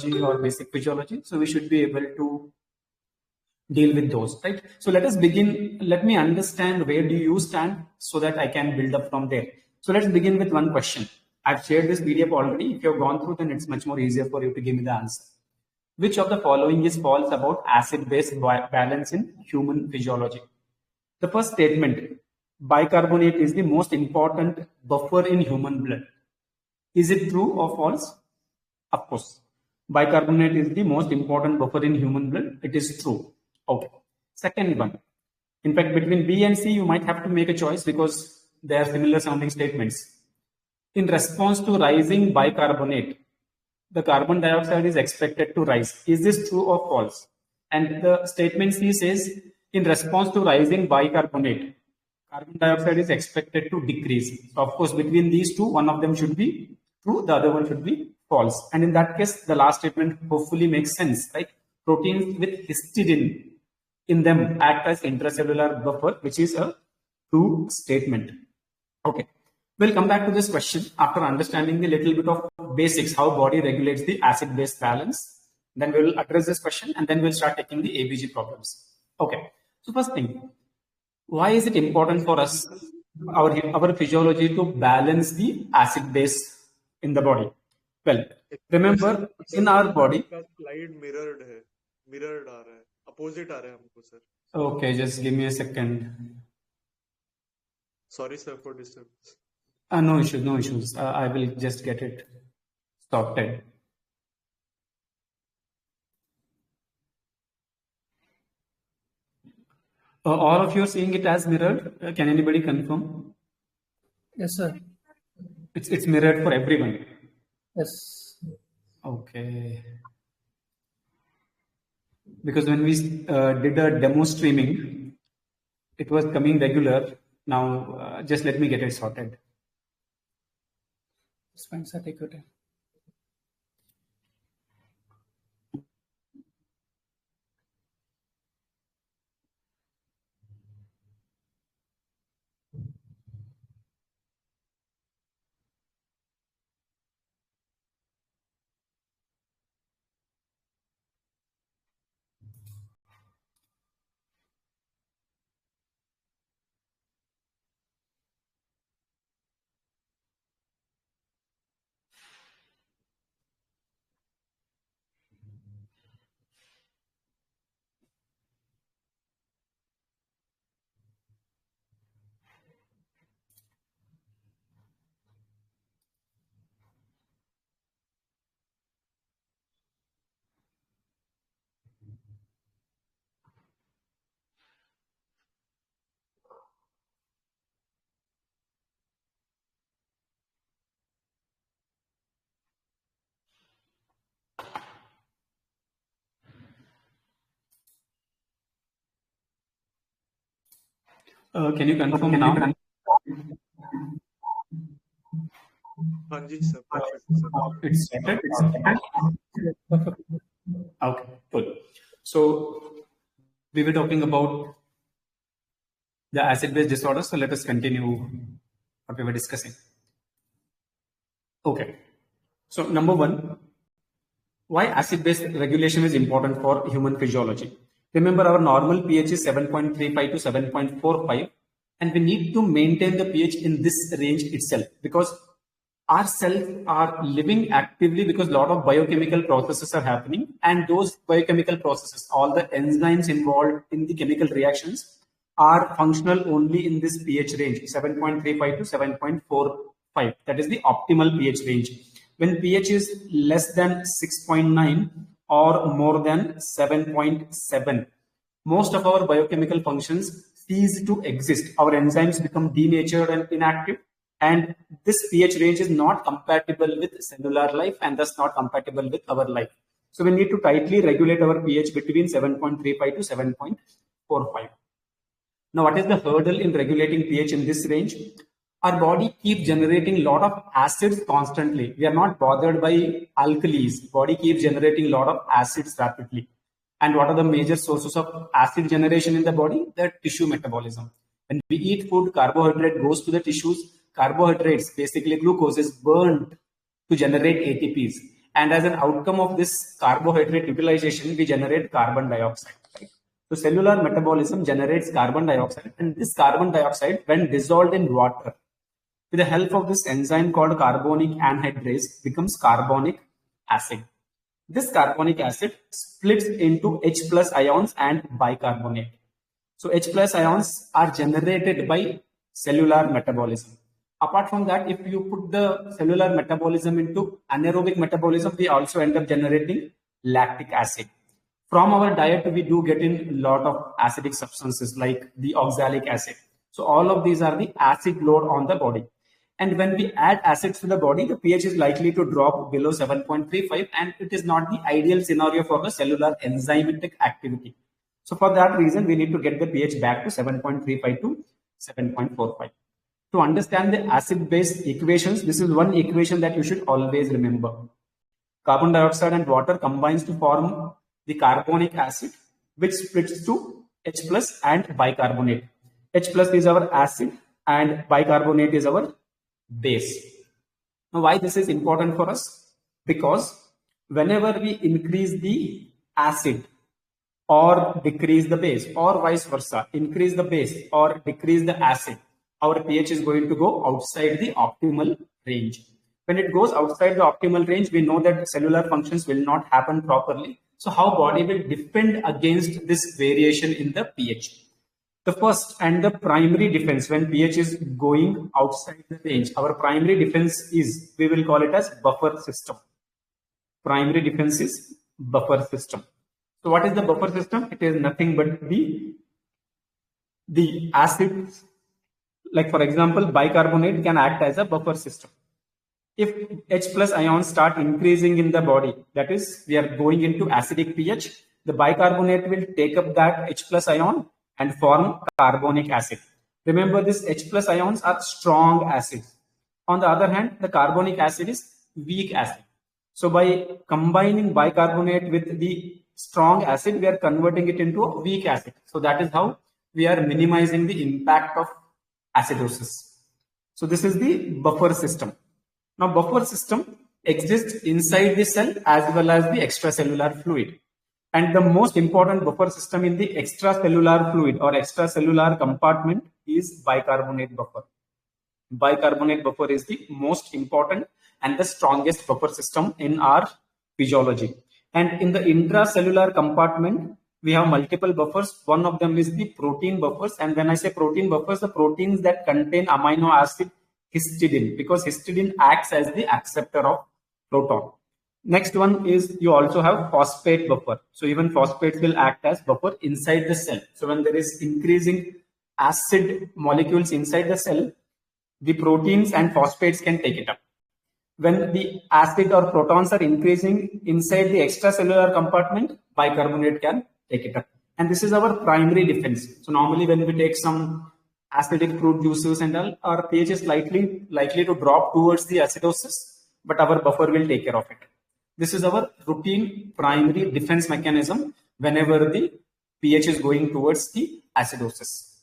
or basic physiology. So we should be able to deal with those, right? So let us begin. Let me understand where do you stand so that I can build up from there. So let's begin with one question. I've shared this PDF already. If you've gone through, then it's much more easier for you to give me the answer. Which of the following is false about acid-base balance in human physiology? The first statement, bicarbonate is the most important buffer in human blood. Is it true or false? Of course. Bicarbonate is the most important buffer in human blood. It is true. Okay. Second one. In fact, between B and C, you might have to make a choice because they are similar sounding statements. In response to rising bicarbonate, the carbon dioxide is expected to rise. Is this true or false? And the statement C says, in response to rising bicarbonate, carbon dioxide is expected to decrease. So of course, between these two, one of them should be true, the other one should be false. And in that case, the last statement hopefully makes sense, right? Proteins with histidine in them act as intracellular buffer, which is a true statement. Okay. We'll come back to this question after understanding a little bit of basics, how body regulates the acid-base balance. Then we will address this question and then we'll start taking the ABG problems. Okay. So first thing, why is it important for us, our physiology, to balance the acid-base in the body? Well, remember in our body. Slide mirrored aa raha hai, opposite aa raha hai humko, sir. Okay, just give me a second. Sorry, sir, for disturbance. No issues, no issues. I will just get it sorted. All of you are seeing it as mirrored. Can anybody confirm? Yes, sir. It's mirrored for everyone. Yes. Okay. Because when we did a demo streaming, it was coming regular. Now, just let me get it sorted. Spencer, take your time. Can you confirm now? Hanji, sir. Perfect, sir. It's sorted. Okay, cool. So we were talking about the acid-base disorder. So let us continue what we were discussing. Okay. So number one, why acid-base regulation is important for human physiology. Remember, our normal pH is 7.35 to 7.45, and we need to maintain the pH in this range itself because our cells are living actively because a lot of biochemical processes are happening, and those biochemical processes, all the enzymes involved in the chemical reactions, are functional only in this pH range, 7.35 to 7.45. That is the optimal pH range. When pH is less than 6.9 or more than 7.7, most of our biochemical functions cease to exist. Our enzymes become denatured and inactive, and this pH range is not compatible with cellular life and thus not compatible with our life. So we need to tightly regulate our pH between 7.35 to 7.45. Now, what is the hurdle in regulating pH in this range? Our body keeps generating a lot of acids constantly. We are not bothered by alkalis. Body keeps generating a lot of acids rapidly. And what are the major sources of acid generation in the body? The tissue metabolism. When we eat food, carbohydrate goes to the tissues. Carbohydrates, basically glucose, is burned to generate ATPs. And as an outcome of this carbohydrate utilization, we generate carbon dioxide. Right? So cellular metabolism generates carbon dioxide, and this carbon dioxide, when dissolved in water, with the help of this enzyme called carbonic anhydrase, becomes carbonic acid. This carbonic acid splits into H plus ions and bicarbonate. So H plus ions are generated by cellular metabolism. Apart from that, if you put the cellular metabolism into anaerobic metabolism, we also end up generating lactic acid. From our diet, we do get in a lot of acidic substances like the oxalic acid. So all of these are the acid load on the body. And when we add acids to the body, the pH is likely to drop below 7.35, and it is not the ideal scenario for the cellular enzymatic activity. So for that reason, we need to get the pH back to 7.35 to 7.45. To understand the acid-base equations, this is one equation that you should always remember. Carbon dioxide and water combines to form the carbonic acid, which splits to H plus and bicarbonate. H plus is our acid and bicarbonate is our base. Now, why this is important for us? Because whenever we increase the acid or decrease the base, or vice versa, increase the base or decrease the acid, our pH is going to go outside the optimal range. When it goes outside the optimal range, we know that cellular functions will not happen properly. So how body will defend against this variation in the pH? The first and the primary defense when pH is going outside the range, our primary defense is, we will call it as buffer system. Primary defense is buffer system. So what is the buffer system? It is nothing but the acids. Like for example, bicarbonate can act as a buffer system. If H plus ions start increasing in the body, that is, we are going into acidic pH, the bicarbonate will take up that H plus ion and form carbonic acid. Remember, this H plus ions are strong acids. On the other hand, the carbonic acid is weak acid. So by combining bicarbonate with the strong acid, we are converting it into a weak acid. So that is how we are minimizing the impact of acidosis. So this is the buffer system. Now buffer system exists inside the cell as well as the extracellular fluid. And the most important buffer system in the extracellular fluid or extracellular compartment is bicarbonate buffer. Bicarbonate buffer is the most important and the strongest buffer system in our physiology. And in the intracellular compartment, we have multiple buffers. One of them is the protein buffers. And when I say protein buffers, the proteins that contain amino acid histidine, because histidine acts as the acceptor of proton. Next one is you also have phosphate buffer. So even phosphates will act as buffer inside the cell. So when there is increasing acid molecules inside the cell, the proteins and phosphates can take it up. When the acid or protons are increasing inside the extracellular compartment, bicarbonate can take it up. And this is our primary defense. So normally when we take some acidic fruit juices and all, our pH is likely to drop towards the acidosis, but our buffer will take care of it. This is our routine primary defense mechanism whenever the pH is going towards the acidosis.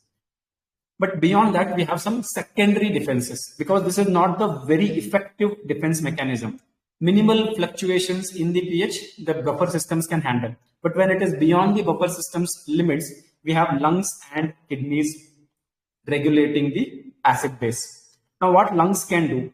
But beyond that, we have some secondary defenses because this is not the very effective defense mechanism. Minimal fluctuations in the pH, the buffer systems can handle. But when it is beyond the buffer system's limits, we have lungs and kidneys regulating the acid base. Now, what lungs can do?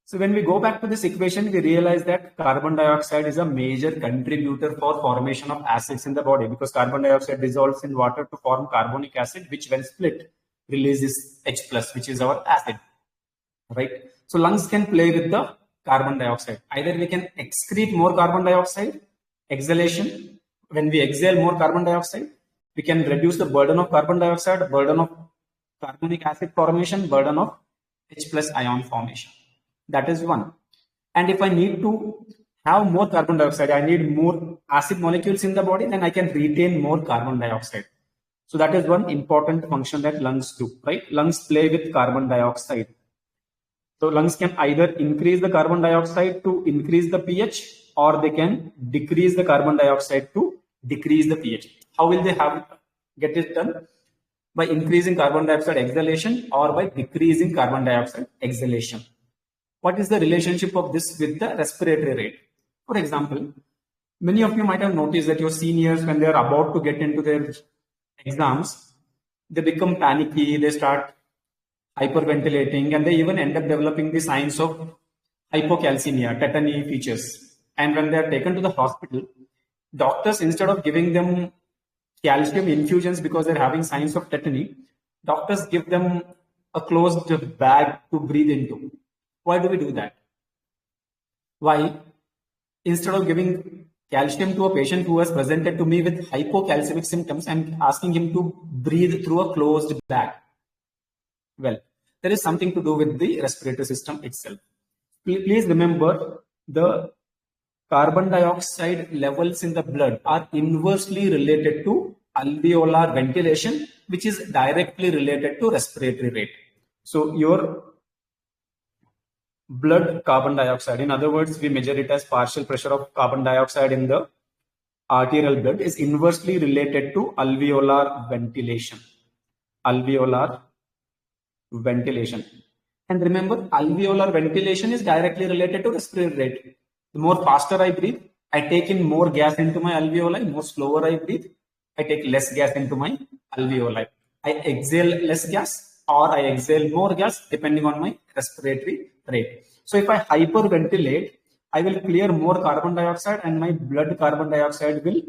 So when we go back to this equation, we realize that carbon dioxide is a major contributor for formation of acids in the body because carbon dioxide dissolves in water to form carbonic acid, which when split releases H plus, which is our acid, right? So lungs can play with the carbon dioxide. Either we can excrete more carbon dioxide, exhalation. When we exhale more carbon dioxide, we can reduce the burden of carbon dioxide, burden of carbonic acid formation, burden of H plus ion formation. That is one. And if I need to have more carbon dioxide, I need more acid molecules in the body, then I can retain more carbon dioxide. So that is one important function that lungs do, right? Lungs play with carbon dioxide. So lungs can either increase the carbon dioxide to increase the pH, or they can decrease the carbon dioxide to decrease the pH. How will they get it done? By increasing carbon dioxide exhalation or by decreasing carbon dioxide exhalation. What is the relationship of this with the respiratory rate? For example, many of you might have noticed that your seniors, when they are about to get into their exams, they become panicky, they start hyperventilating, and they even end up developing the signs of hypocalcemia, tetany features. And when they are taken to the hospital, doctors, instead of giving them calcium infusions because they're having signs of tetany, doctors give them a closed bag to breathe into. Why do we do that? Why? Instead of giving calcium to a patient who has presented to me with hypocalcemic symptoms, I'm asking him to breathe through a closed bag. Well, there is something to do with the respiratory system itself. Please remember, the carbon dioxide levels in the blood are inversely related to alveolar ventilation, which is directly related to respiratory rate. So your blood carbon dioxide, in other words, we measure it as partial pressure of carbon dioxide in the arterial blood, is inversely related to alveolar ventilation. Alveolar ventilation. And remember, alveolar ventilation is directly related to respiratory rate. The more faster I breathe, I take in more gas into my alveoli. More slower I breathe, I take less gas into my alveoli. I exhale less gas or I exhale more gas depending on my respiratory rate. So if I hyperventilate, I will clear more carbon dioxide and my blood carbon dioxide will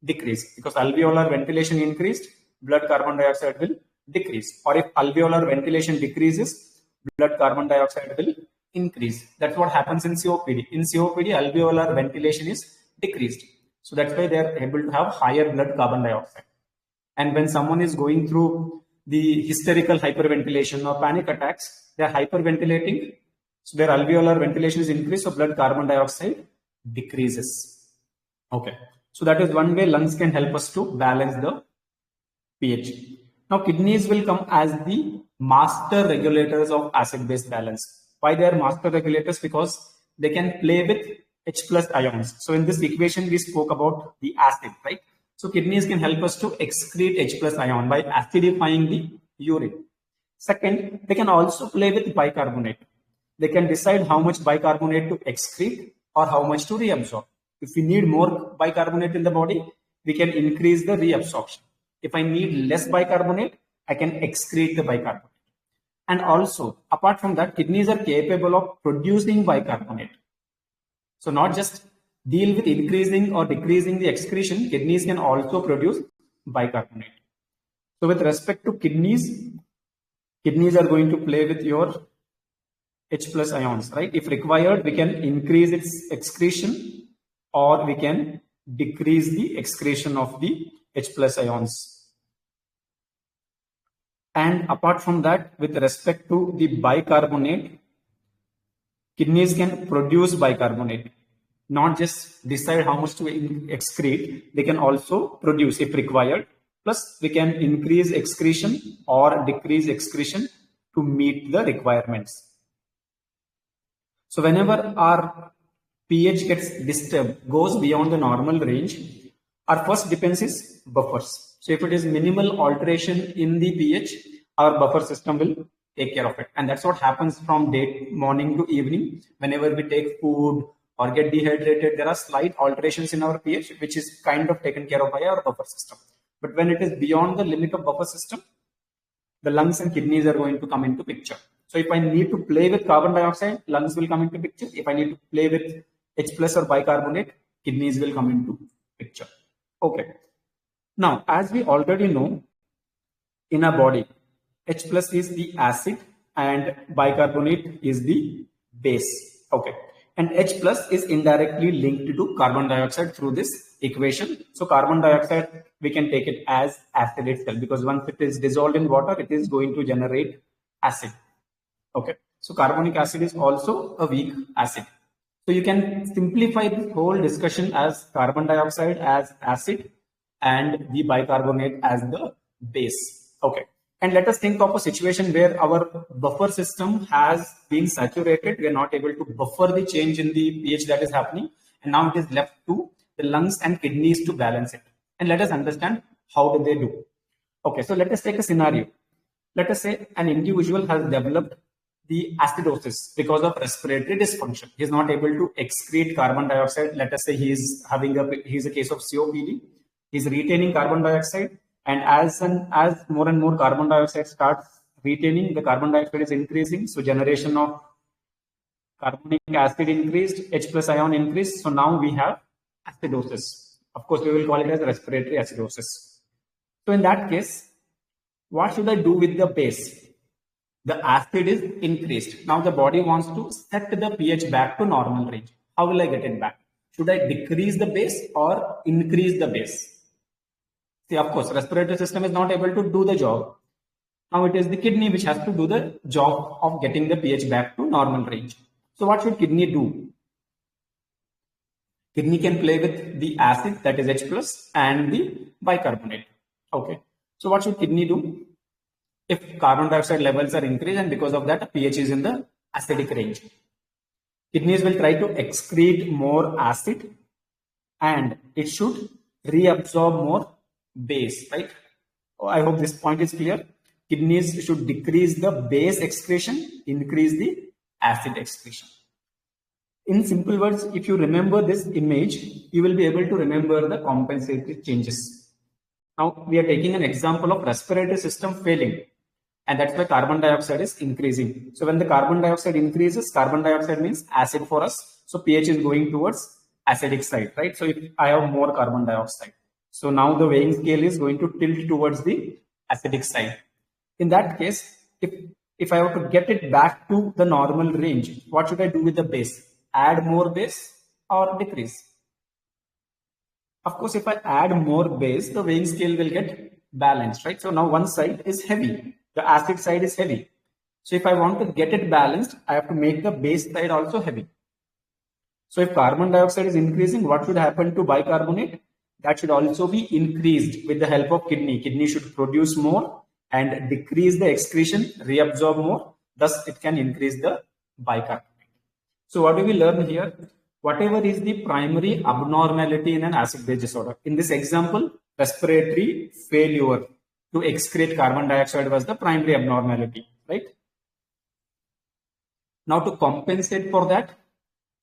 decrease, because alveolar ventilation increased, blood carbon dioxide will decrease. Or if alveolar ventilation decreases, blood carbon dioxide will increase. That's what happens in COPD. In COPD, alveolar ventilation is decreased. So that's why they are able to have higher blood carbon dioxide. And when someone is going through the hysterical hyperventilation or panic attacks, they are hyperventilating. So their alveolar ventilation is increased, so blood carbon dioxide decreases. Okay. So that is one way lungs can help us to balance the pH. Now kidneys will come as the master regulators of acid-base balance. Why they are master regulators? Because they can play with H plus ions. So in this equation, we spoke about the acid, right? So kidneys can help us to excrete H plus ion by acidifying the urine. Second, they can also play with bicarbonate. They can decide how much bicarbonate to excrete or how much to reabsorb. If we need more bicarbonate in the body, we can increase the reabsorption. If I need less bicarbonate, I can excrete the bicarbonate. And also, apart from that, kidneys are capable of producing bicarbonate. So not just deal with increasing or decreasing the excretion, kidneys can also produce bicarbonate. So with respect to kidneys, kidneys are going to play with your H plus ions, right? If required, we can increase its excretion or we can decrease the excretion of the H plus ions. And apart from that, with respect to the bicarbonate, kidneys can produce bicarbonate. Not just decide how much to excrete, they can also produce if required. Plus, we can increase excretion or decrease excretion to meet the requirements. So whenever our pH gets disturbed, goes beyond the normal range, our first defense is buffers. So if it is minimal alteration in the pH, our buffer system will take care of it. And that's what happens from morning to evening. Whenever we take food or get dehydrated, there are slight alterations in our pH, which is kind of taken care of by our buffer system. But when it is beyond the limit of buffer system, the lungs and kidneys are going to come into picture. So if I need to play with carbon dioxide, lungs will come into picture. If I need to play with H plus or bicarbonate, kidneys will come into picture. Okay. Now, as we already know, in our body, H plus is the acid and bicarbonate is the base. Okay. And H plus is indirectly linked to carbon dioxide through this equation. So carbon dioxide, we can take it as acid itself, because once it is dissolved in water, it is going to generate acid. Okay. So carbonic acid is also a weak acid. So you can simplify this whole discussion as carbon dioxide as acid and the bicarbonate as the base. Okay. And let us think of a situation where our buffer system has been saturated. We are not able to buffer the change in the pH that is happening. And now it is left to the lungs and kidneys to balance it. And let us understand how do they do. Okay, so let us take a scenario. Let us say an individual has developed the acidosis because of respiratory dysfunction. He's not able to excrete carbon dioxide. Let us say he's a case of COPD. He's retaining carbon dioxide, and as more and more carbon dioxide starts retaining, the carbon dioxide is increasing. So generation of carbonic acid increased, H plus ion increased. So now we have acidosis. Of course, we will call it as respiratory acidosis. So in that case, what should I do with the base? The acid is increased. Now the body wants to set the pH back to normal range. How will I get it back? Should I decrease the base or increase the base? See, of course, respiratory system is not able to do the job. Now it is the kidney which has to do the job of getting the pH back to normal range. So what should kidney do? Kidney can play with the acid, that is H plus, and the bicarbonate. Okay. So what should kidney do? If carbon dioxide levels are increased and because of that pH is in the acidic range, kidneys will try to excrete more acid and it should reabsorb more base, right? I hope this point is clear. Kidneys should decrease the base excretion, increase the acid excretion. In simple words, if you remember this image, you will be able to remember the compensatory changes. Now we are taking an example of respiratory system failing, and that's why carbon dioxide is increasing. So when the carbon dioxide increases, carbon dioxide means acid for us. So pH is going towards acidic side, right? So if I have more carbon dioxide, so now the weighing scale is going to tilt towards the acidic side. In that case, if I have to get it back to the normal range, what should I do with the base? Add more base or decrease? Of course, if I add more base, the weighing scale will get balanced, right? So now one side is heavy, the acid side is heavy. So if I want to get it balanced, I have to make the base side also heavy. So if carbon dioxide is increasing, what should happen to bicarbonate? That should also be increased with the help of kidney. Kidney should produce more and decrease the excretion, reabsorb more. Thus, it can increase the bicarbonate. So what do we learn here? Whatever is the primary abnormality in an acid-base disorder. In this example, respiratory failure to excrete carbon dioxide was the primary abnormality, right? Now to compensate for that,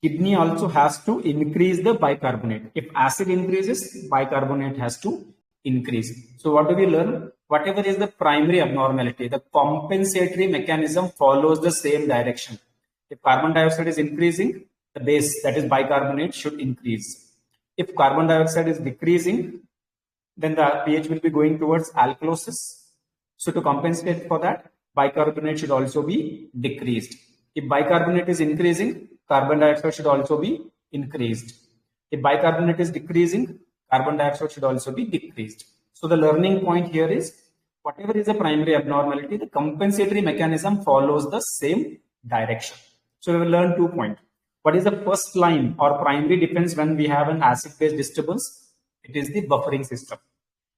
kidney also has to increase the bicarbonate. If acid increases, bicarbonate has to increase. So what do we learn? Whatever is the primary abnormality, the compensatory mechanism follows the same direction. If carbon dioxide is increasing, the base, that is bicarbonate, should increase. If carbon dioxide is decreasing, then the pH will be going towards alkalosis. So to compensate for that, bicarbonate should also be decreased. If bicarbonate is increasing, carbon dioxide should also be increased. If bicarbonate is decreasing, carbon dioxide should also be decreased. So the learning point here is, whatever is the primary abnormality, the compensatory mechanism follows the same direction. So we will learn 2 points. What is the first line or primary defense when we have an acid-base disturbance? It is the buffering system.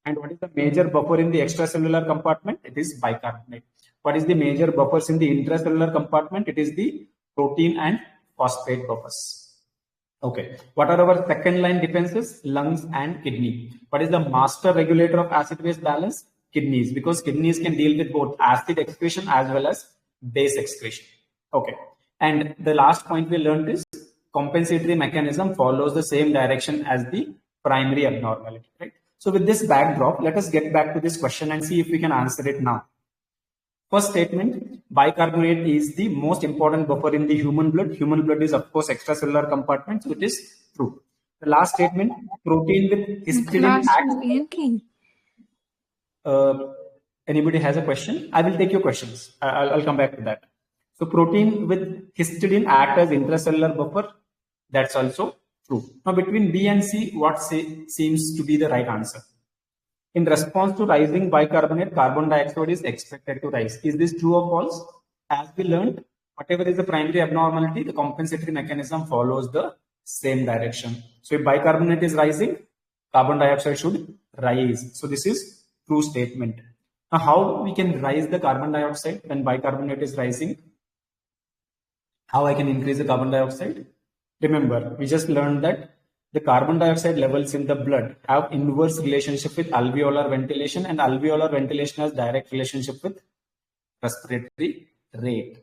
And what is the major buffer in the extracellular compartment? It is bicarbonate. What is the major buffers in the intracellular compartment? It is the protein and phosphate buffers. Okay. What are our second line defenses? Lungs and kidney. What is the master regulator of acid-base balance? Kidneys, because kidneys can deal with both acid excretion as well as base excretion. Okay. And the last point we learned is compensatory mechanism follows the same direction as the primary abnormality, right? So with this backdrop, let us get back to this question and see if we can answer it now. First statement, bicarbonate is the most important buffer in the human blood. Human blood is, of course, extracellular compartment, so it is true. The last statement, protein with histidine acts. Anybody has a question? I will take your questions. I'll come back to that. So protein with histidine act as intracellular buffer. That's also true. Now between B and C, what seems to be the right answer? In response to rising bicarbonate, carbon dioxide is expected to rise. Is this true or false? As we learned, whatever is the primary abnormality, the compensatory mechanism follows the same direction. So if bicarbonate is rising, carbon dioxide should rise. So this is true statement. Now how we can rise the carbon dioxide when bicarbonate is rising? How I can increase the carbon dioxide? Remember, we just learned that the carbon dioxide levels in the blood have inverse relationship with alveolar ventilation, and alveolar ventilation has direct relationship with respiratory rate.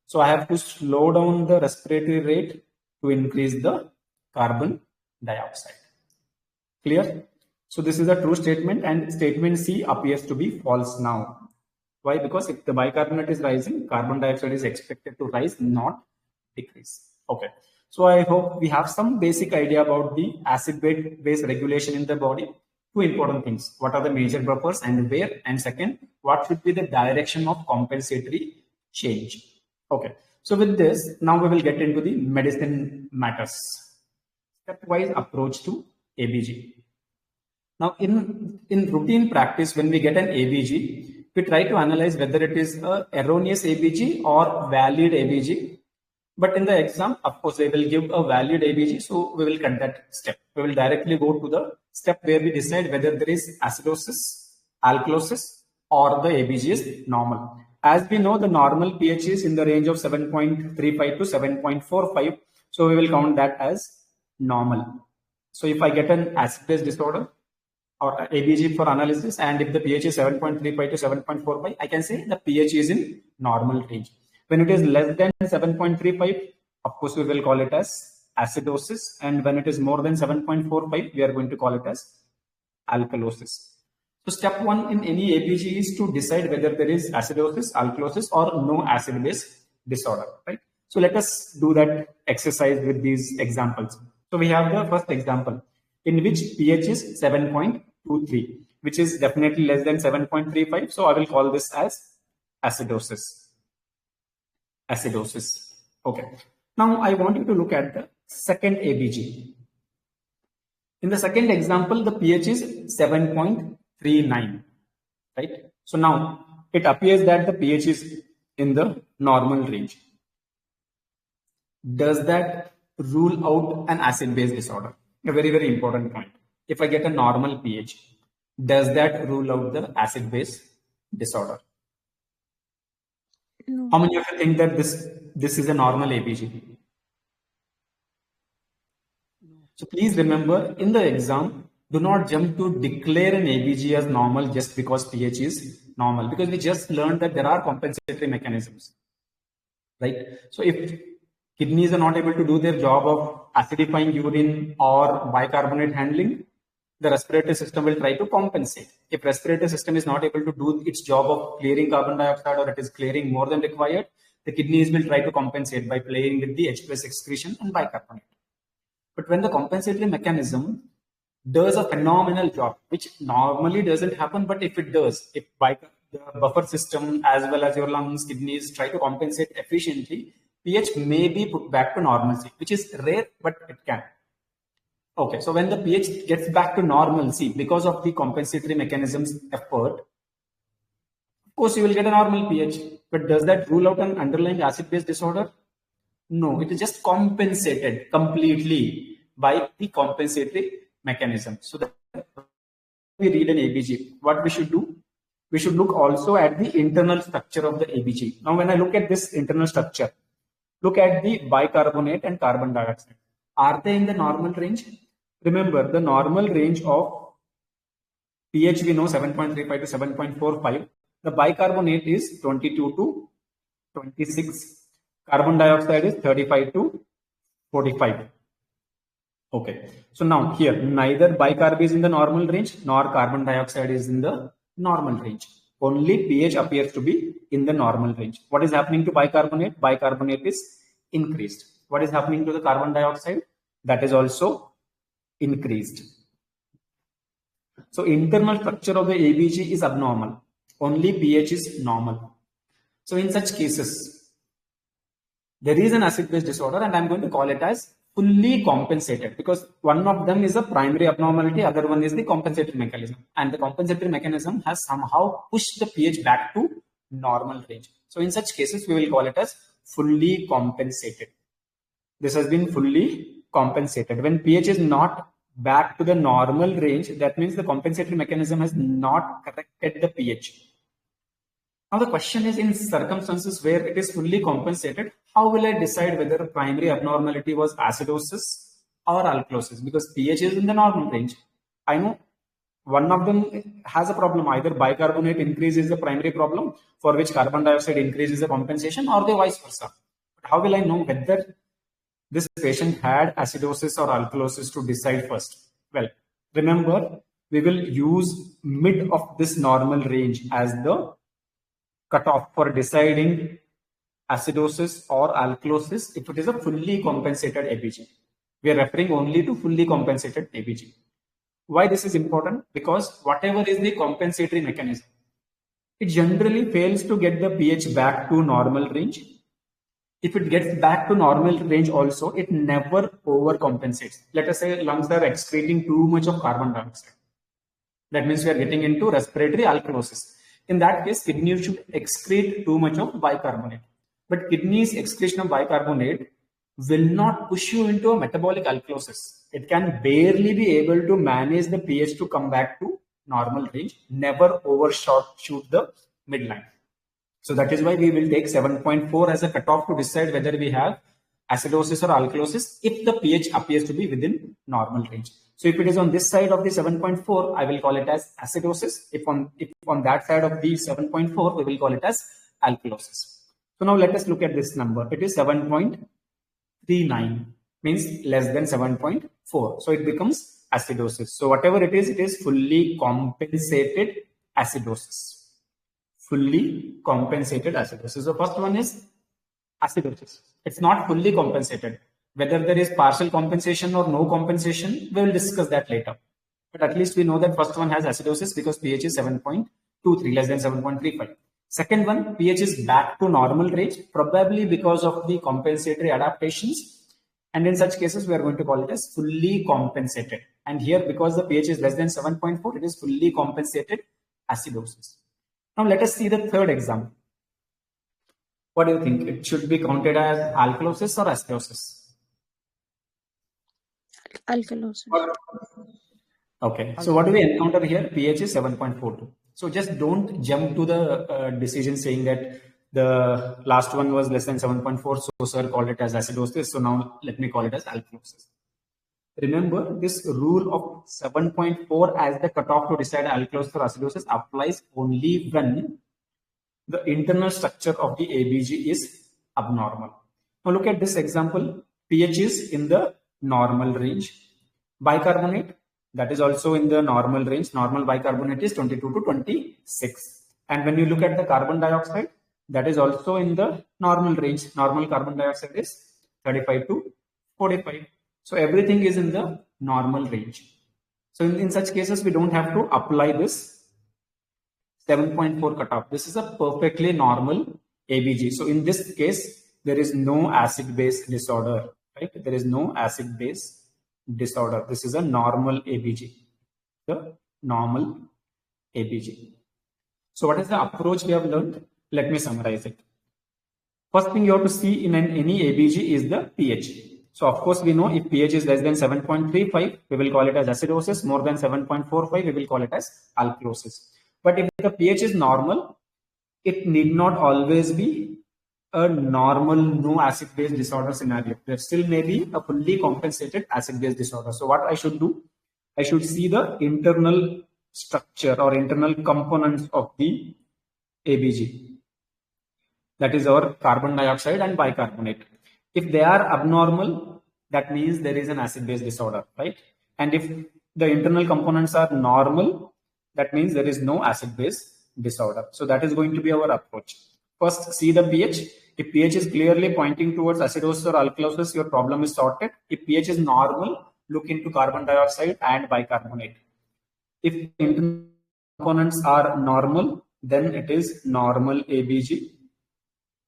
So I have to slow down the respiratory rate to increase the carbon dioxide. Clear? So this is a true statement, and statement C appears to be false now. Why? Because if the bicarbonate is rising, carbon dioxide is expected to rise, not decrease. Okay. So I hope we have some basic idea about the acid-base regulation in the body. Two important things. What are the major buffers and where? And second, what should be the direction of compensatory change? Okay. So with this, now we will get into the medicine matters. Stepwise approach to ABG. Now, in routine practice, when we get an ABG, we try to analyze whether it is a erroneous ABG or valid ABG. But in the exam, of course, they will give a valid ABG, so we will cut that step. We will directly go to the step where we decide whether there is acidosis, alkalosis, or the ABG is normal. As we know, the normal pH is in the range of 7.35 to 7.45. So we will count that as normal. So if I get an acid-base disorder, or ABG for analysis, and if the pH is 7.35 to 7.45, I can say the pH is in normal range. When it is less than 7.35, of course, we will call it as acidosis. And when it is more than 7.45, we are going to call it as alkalosis. So step one in any ABG is to decide whether there is acidosis, alkalosis, or no acid-base disorder, right? So let us do that exercise with these examples. So we have the first example in which pH is 7.23, which is definitely less than 7.35. So I will call this as acidosis. Acidosis. Okay. Now I want you to look at the second ABG. In the second example, the pH is 7.39, right? So now it appears that the pH is in the normal range. Does that rule out an acid-base disorder? A very, very important point. If I get a normal pH, does that rule out the acid-base disorder? No. How many of you think that this is a normal ABG? So please remember, in the exam, do not jump to declare an ABG as normal just because pH is normal, because we just learned that there are compensatory mechanisms, right? So if kidneys are not able to do their job of acidifying urine or bicarbonate handling, the respiratory system will try to compensate. If respiratory system is not able to do its job of clearing carbon dioxide, or it is clearing more than required, the kidneys will try to compensate by playing with the H plus excretion and bicarbonate. But when the compensatory mechanism does a phenomenal job, which normally doesn't happen, but if it does, if the buffer system as well as your lungs, kidneys try to compensate efficiently, pH may be put back to normalcy, which is rare, but it can. Okay, so when the pH gets back to normalcy because of the compensatory mechanism's effort, of course you will get a normal pH. But does that rule out an underlying acid-base disorder? No, it is just compensated completely by the compensatory mechanism. So that we read an ABG, what we should do? We should look also at the internal structure of the ABG. Now, when I look at this internal structure, look at the bicarbonate and carbon dioxide. Are they in the normal range? Remember, the normal range of pH we know 7.35 to 7.45. The bicarbonate is 22 to 26. Carbon dioxide is 35 to 45. Okay. So now here, neither bicarb is in the normal range nor carbon dioxide is in the normal range. Only pH appears to be in the normal range. What is happening to bicarbonate? Bicarbonate is increased. What is happening to the carbon dioxide? That is also increased. So internal structure of the ABG is abnormal. Only pH is normal. So in such cases, there is an acid-base disorder, and I'm going to call it as fully compensated, because one of them is a primary abnormality, other one is the compensatory mechanism, and the compensatory mechanism has somehow pushed the pH back to normal range. So in such cases, we will call it as fully compensated. This has been fully compensated. When pH is not back to the normal range, that means the compensatory mechanism has not corrected the pH. Now the question is, in circumstances where it is fully compensated, how will I decide whether primary abnormality was acidosis or alkalosis? Because pH is in the normal range. I know one of them has a problem. Either bicarbonate increase is the primary problem for which carbon dioxide increase is the compensation, or the vice versa. But how will I know whether this patient had acidosis or alkalosis to decide first? Well, remember, we will use mid of this normal range as the cutoff for deciding acidosis or alkalosis if it is a fully compensated ABG. We are referring only to fully compensated ABG. Why this is important? Because whatever is the compensatory mechanism, it generally fails to get the pH back to normal range. If it gets back to normal range also, it never overcompensates. Let us say lungs are excreting too much of carbon dioxide. That means we are getting into respiratory alkalosis. In that case, kidney should excrete too much of bicarbonate. But kidney's excretion of bicarbonate will not push you into a metabolic alkalosis. It can barely be able to manage the pH to come back to normal range, never overshoot the midline. So that is why we will take 7.4 as a cutoff to decide whether we have acidosis or alkalosis if the pH appears to be within normal range. So if it is on this side of the 7.4, I will call it as acidosis. If on that side of the 7.4, we will call it as alkalosis. So now let us look at this number. It is 7.39, means less than 7.4. So it becomes acidosis. So whatever it is fully compensated acidosis. Fully compensated acidosis. The first one is acidosis. It's not fully compensated. Whether there is partial compensation or no compensation, we will discuss that later. But at least we know that first one has acidosis because pH is 7.23, less than 7.35. Second one, pH is back to normal range, probably because of the compensatory adaptations. And in such cases, we are going to call it as fully compensated. And here, because the pH is less than 7.4, it is fully compensated acidosis. Now let us see the third example. What do you think? It should be counted as alkalosis or acidosis? Alkalosis. Okay, so what do we encounter here? pH is 7.42. So just don't jump to the decision saying that the last one was less than 7.4, so sir called it as acidosis. So now let me call it as alkalosis. Remember, this rule of 7.4 as the cutoff to decide alkalosis or acidosis applies only when the internal structure of the ABG is abnormal. Now look at this example. pH is in the normal range. Bicarbonate, that is also in the normal range. Normal bicarbonate is 22 to 26. And when you look at the carbon dioxide, that is also in the normal range. Normal carbon dioxide is 35 to 45. So everything is in the normal range. So in such cases, we don't have to apply this 7.4 cutoff. This is a perfectly normal ABG. So in this case, there is no acid-base disorder, right? There is no acid-base disorder. This is a normal ABG, the normal ABG. So what is the approach we have learned? Let me summarize it. First thing you have to see in any ABG is the pH. So of course we know if pH is less than 7.35, we will call it as acidosis. More than 7.45, we will call it as alkalosis. But if the pH is normal, it need not always be a normal no acid-base disorder scenario. There still may be a fully compensated acid-base disorder. So what I should do? I should see the internal structure or internal components of the ABG. That is our carbon dioxide and bicarbonate. If they are abnormal, that means there is an acid-base disorder, right? And if the internal components are normal, that means there is no acid-base disorder. So that is going to be our approach. First, see the pH. If pH is clearly pointing towards acidosis or alkalosis, your problem is sorted. If pH is normal, look into carbon dioxide and bicarbonate. If internal components are normal, then it is normal ABG.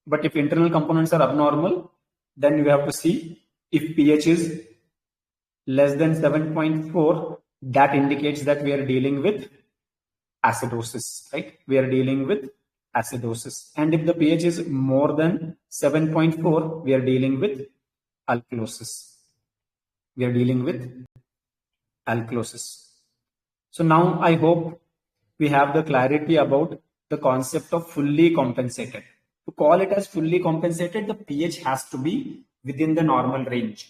But if internal components are abnormal, then you have to see if pH is less than 7.4, that indicates that we are dealing with acidosis, right? We are dealing with acidosis. And if the pH is more than 7.4, we are dealing with alkalosis. We are dealing with alkalosis. So now I hope we have the clarity about the concept of fully compensated. To call it as fully compensated, the pH has to be within the normal range,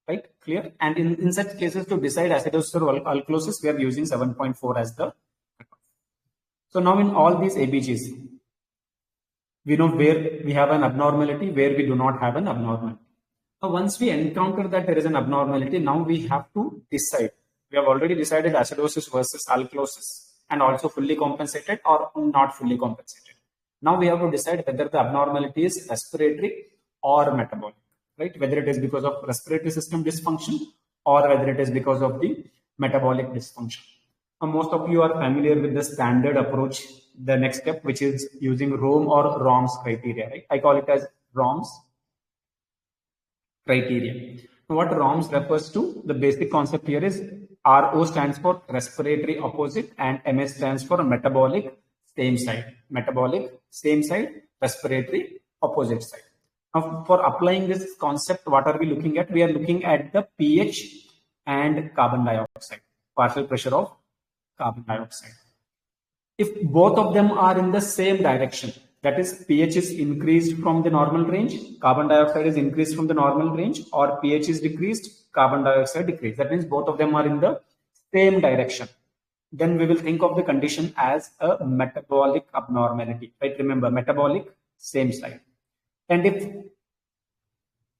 right? Clear? And in such cases, to decide acidosis or alkalosis, we are using 7.4 as the cutoff. So now in all these ABGs, we know where we have an abnormality, where we do not have an abnormality. Now, once we encounter that there is an abnormality, now we have to decide. We have already decided acidosis versus alkalosis and also fully compensated or not fully compensated. Now we have to decide whether the abnormality is respiratory or metabolic, right? Whether it is because of respiratory system dysfunction or whether it is because of the metabolic dysfunction. Now, most of you are familiar with the standard approach, the next step, which is using ROM or ROMS criteria, right? I call it as ROMS criteria. Now, what ROMS refers to, the basic concept here is RO stands for respiratory opposite and MS stands for metabolic same side. Metabolic same side, respiratory opposite side. Now, for applying this concept, what are we looking at? We are looking at the pH and carbon dioxide, partial pressure of carbon dioxide. If both of them are in the same direction, that is pH is increased from the normal range, carbon dioxide is increased from the normal range, or pH is decreased, carbon dioxide decreased. That means both of them are in the same direction. Then we will think of the condition as a metabolic abnormality, right? Remember, metabolic, same side. And if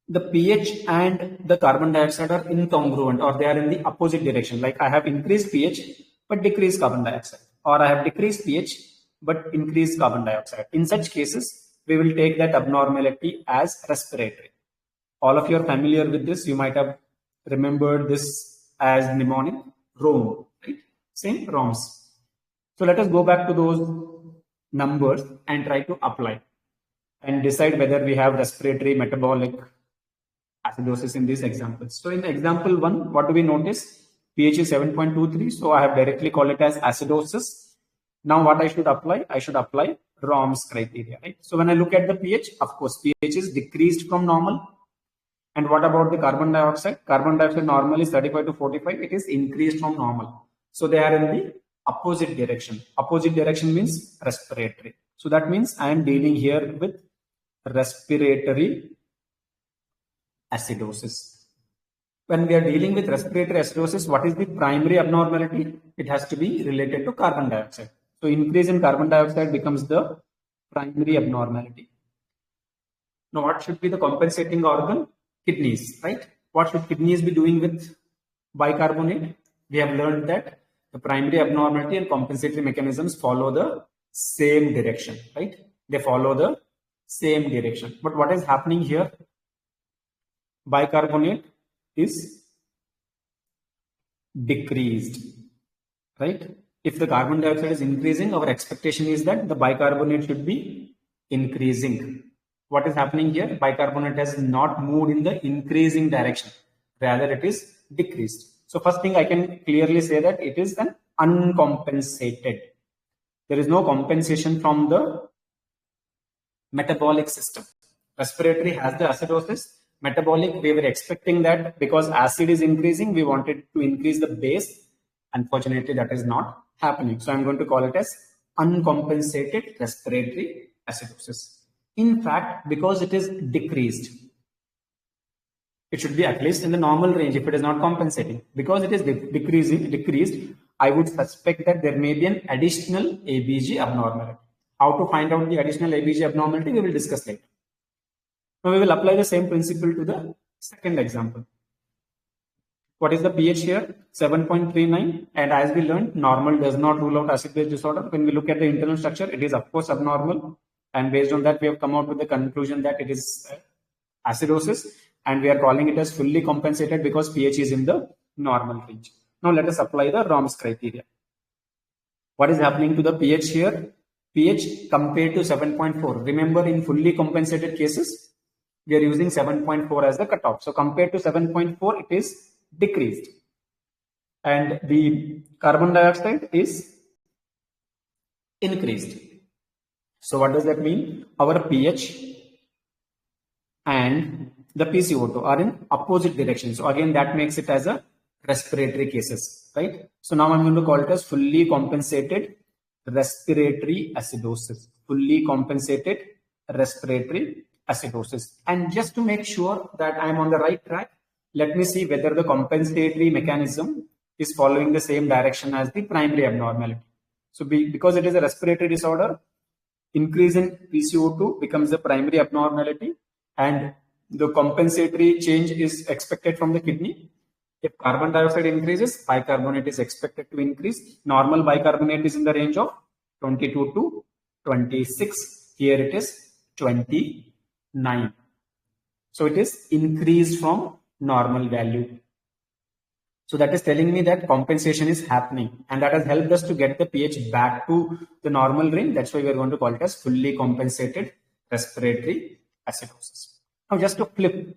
the pH and the carbon dioxide are incongruent or they are in the opposite direction, like I have increased pH but decreased carbon dioxide, or I have decreased pH but increased carbon dioxide. In such cases, we will take that abnormality as respiratory. All of you are familiar with this. You might have remembered this as mnemonic, ROM, right? Same ROMS. So let us go back to those numbers and try to apply and decide whether we have respiratory, metabolic acidosis in these examples. So in example 1, what do we notice? pH is 7.23. So I have directly called it as acidosis. Now what I should apply? I should apply ROMS criteria, right? So when I look at the pH, of course, pH is decreased from normal. And what about the carbon dioxide? Carbon dioxide normal is 35 to 45. It is increased from normal. So they are in the opposite direction. Opposite direction means respiratory. So that means I am dealing here with respiratory acidosis. When we are dealing with respiratory acidosis, what is the primary abnormality? It has to be related to carbon dioxide. So increase in carbon dioxide becomes the primary abnormality. Now what should be the compensating organ? Kidneys, right? What should kidneys be doing with bicarbonate? We have learned that the primary abnormality and compensatory mechanisms follow the same direction, right? They follow the same direction. But what is happening here? Bicarbonate is decreased, right? If the carbon dioxide is increasing, our expectation is that the bicarbonate should be increasing. What is happening here? Bicarbonate has not moved in the increasing direction. Rather, it is decreased. So first thing I can clearly say that it is an uncompensated. There is no compensation from the metabolic system. Respiratory has the acidosis. Metabolic, we were expecting that because acid is increasing, we wanted to increase the base. Unfortunately, that is not happening. So I'm going to call it as uncompensated respiratory acidosis. In fact, because it is decreased, it should be at least in the normal range if it is not compensating. Because it is decreased, I would suspect that there may be an additional ABG abnormality. How to find out the additional ABG abnormality, we will discuss later. Now we will apply the same principle to the second example. What is the pH here? 7.39. And as we learned, normal does not rule out acid-base disorder. When we look at the internal structure, it is of course abnormal. And based on that, we have come out with the conclusion that it is acidosis. And we are calling it as fully compensated because pH is in the normal range. Now let us apply the ROMS criteria. What is happening to the pH here? pH compared to 7.4. Remember, in fully compensated cases, we are using 7.4 as the cutoff. So compared to 7.4, it is decreased. And the carbon dioxide is increased. So what does that mean? Our pH and the PCO2 are in opposite directions. So again, that makes it as a respiratory cases, right? So now I'm going to call it as fully compensated respiratory acidosis. Fully compensated respiratory acidosis. And just to make sure that I'm on the right track, let me see whether the compensatory mechanism is following the same direction as the primary abnormality. So because it is a respiratory disorder, increase in PCO2 becomes the primary abnormality, and the compensatory change is expected from the kidney. If carbon dioxide increases, bicarbonate is expected to increase. Normal bicarbonate is in the range of 22 to 26. Here it is 29. So it is increased from normal value. So that is telling me that compensation is happening, and that has helped us to get the pH back to the normal range. That's why we are going to call it as fully compensated respiratory acidosis. Now just to flip,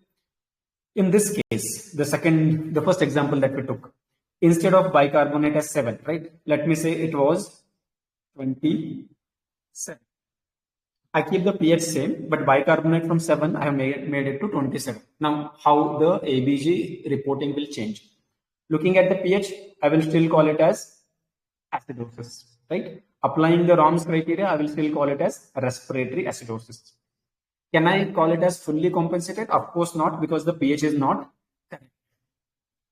in this case, the first example that we took, instead of bicarbonate as 7, right? Let me say it was 27. I keep the pH same, but bicarbonate from 7, I have made it to 27. Now, how the ABG reporting will change? Looking at the pH, I will still call it as acidosis, right? Applying the ROMS criteria, I will still call it as respiratory acidosis. Can I call it as fully compensated? Of course not, because the pH is not correct.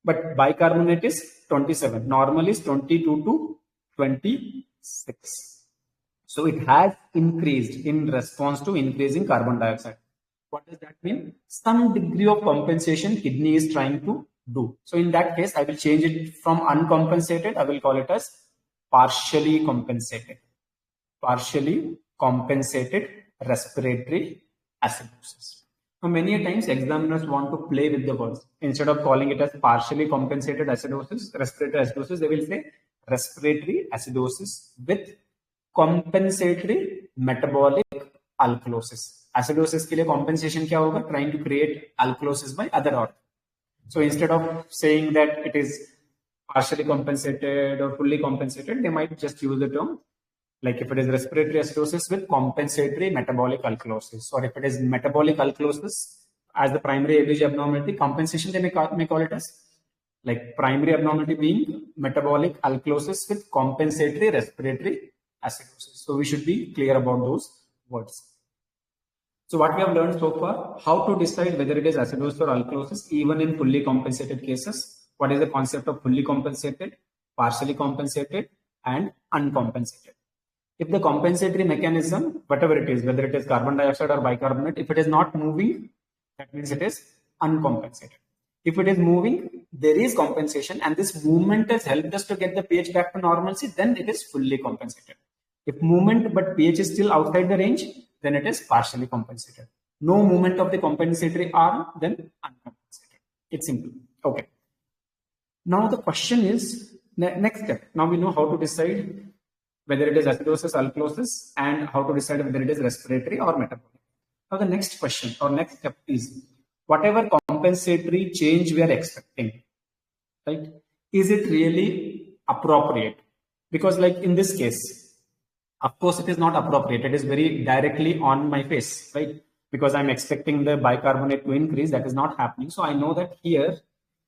But bicarbonate is 27. Normal is 22 to 26. So it has increased in response to increasing carbon dioxide. What does that mean? Some degree of compensation kidney is trying to do. So in that case, I will change it from uncompensated. I will call it as partially compensated. Partially compensated respiratory acidosis. Now, many times examiners want to play with the words. Instead of calling it as partially compensated acidosis, respiratory acidosis, they will say respiratory acidosis with compensatory metabolic alkalosis. Acidosis के लिए compensation क्या होगा? Trying to create alkalosis by other organ. So instead of saying that it is partially compensated or fully compensated, they might just use the term, like if it is respiratory acidosis with compensatory metabolic alkalosis, or if it is metabolic alkalosis as the primary ABG abnormality, compensation they may call it as, like primary abnormality being metabolic alkalosis with compensatory respiratory acidosis. So we should be clear about those words. So what we have learned so far, how to decide whether it is acidosis or alkalosis, even in fully compensated cases. What is the concept of fully compensated, partially compensated, and uncompensated? If the compensatory mechanism, whatever it is, whether it is carbon dioxide or bicarbonate, if it is not moving, that means it is uncompensated. If it is moving, there is compensation, and this movement has helped us to get the pH back to normalcy, then it is fully compensated. If movement but pH is still outside the range, then it is partially compensated. No movement of the compensatory arm, then uncompensated. It's simple. Okay. Now the question is, next step. Now we know how to decide whether it is acidosis, alkalosis, and how to decide whether it is respiratory or metabolic. Now the next question or next step is, whatever compensatory change we are expecting, right? Is it really appropriate? Because like in this case, of course, it is not appropriate. It is very directly on my face, right? Because I'm expecting the bicarbonate to increase. That is not happening. So I know that here,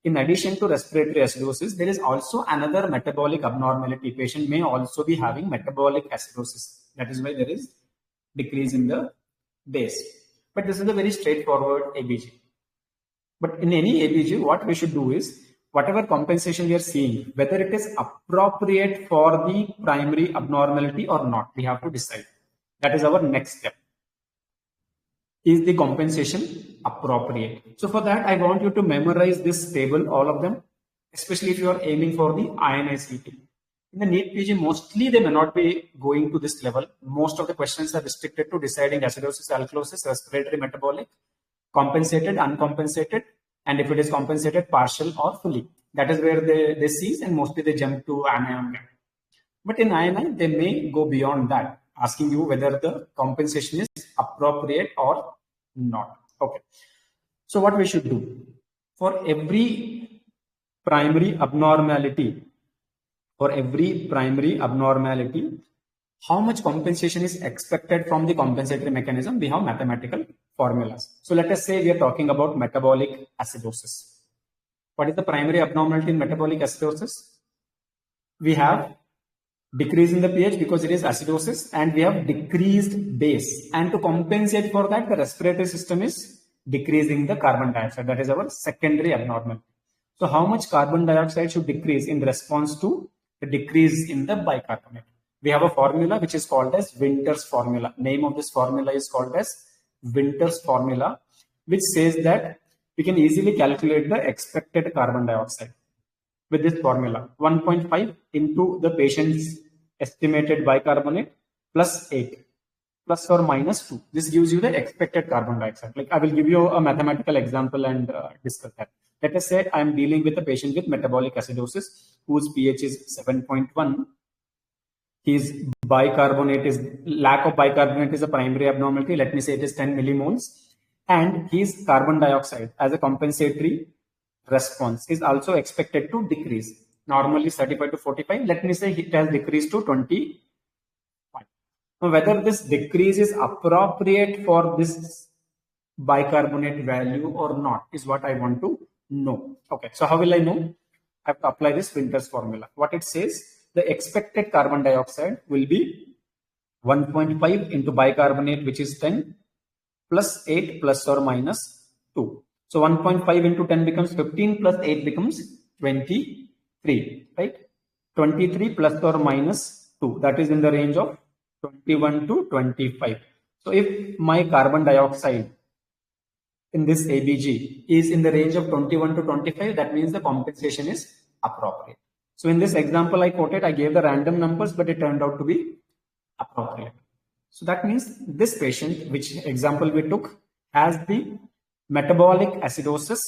in addition to respiratory acidosis, there is also another metabolic abnormality. Patient may also be having metabolic acidosis. That is why there is decrease in the base. But this is a very straightforward ABG. But in any ABG, what we should do is, whatever compensation we are seeing, whether it is appropriate for the primary abnormality or not, we have to decide. That is our next step. Is the compensation appropriate? So for that, I want you to memorize this table, all of them, especially if you are aiming for the INICT. In the NEET PG, mostly they may not be going to this level. Most of the questions are restricted to deciding acidosis, alkalosis, respiratory, metabolic, compensated, uncompensated, and if it is compensated, partial or fully. That is where they cease, and mostly they jump to anion. But in INI, they may go beyond that, asking you whether the compensation is appropriate or not. Okay. So what we should do? For every primary abnormality, how much compensation is expected from the compensatory mechanism? We have mathematical formulas. So let us say we are talking about metabolic acidosis. What is the primary abnormality in metabolic acidosis? We have decrease in the pH because it is acidosis, and we have decreased base. And to compensate for that, the respiratory system is decreasing the carbon dioxide. That is our secondary abnormality. So how much carbon dioxide should decrease in response to the decrease in the bicarbonate? We have a formula which is called as Winter's formula. Name of this formula is called as Winter's formula, which says that we can easily calculate the expected carbon dioxide with this formula: 1.5 into the patient's estimated bicarbonate plus 8 plus or minus 2. This gives you the expected carbon dioxide. Like, I will give you a mathematical example and discuss that. Let us say I am dealing with a patient with metabolic acidosis whose pH is 7.1. His lack of bicarbonate is a primary abnormality. Let me say it is 10 millimoles. And his carbon dioxide as a compensatory response is also expected to decrease. Normally 35 to 45. Let me say it has decreased to 25. Now, whether this decrease is appropriate for this bicarbonate value or not is what I want to know. Okay, so how will I know? I have to apply this Winter's formula. What it says, the expected carbon dioxide will be 1.5 into bicarbonate, which is 10, plus 8 plus or minus 2. So 1.5 into 10 becomes 15 plus 8 becomes 23, right? 23 plus or minus 2. That is in the range of 21 to 25. So if my carbon dioxide in this ABG is in the range of 21 to 25, that means the compensation is appropriate. So in this example I quoted, I gave the random numbers, but it turned out to be appropriate. So that means this patient, which example we took, has the metabolic acidosis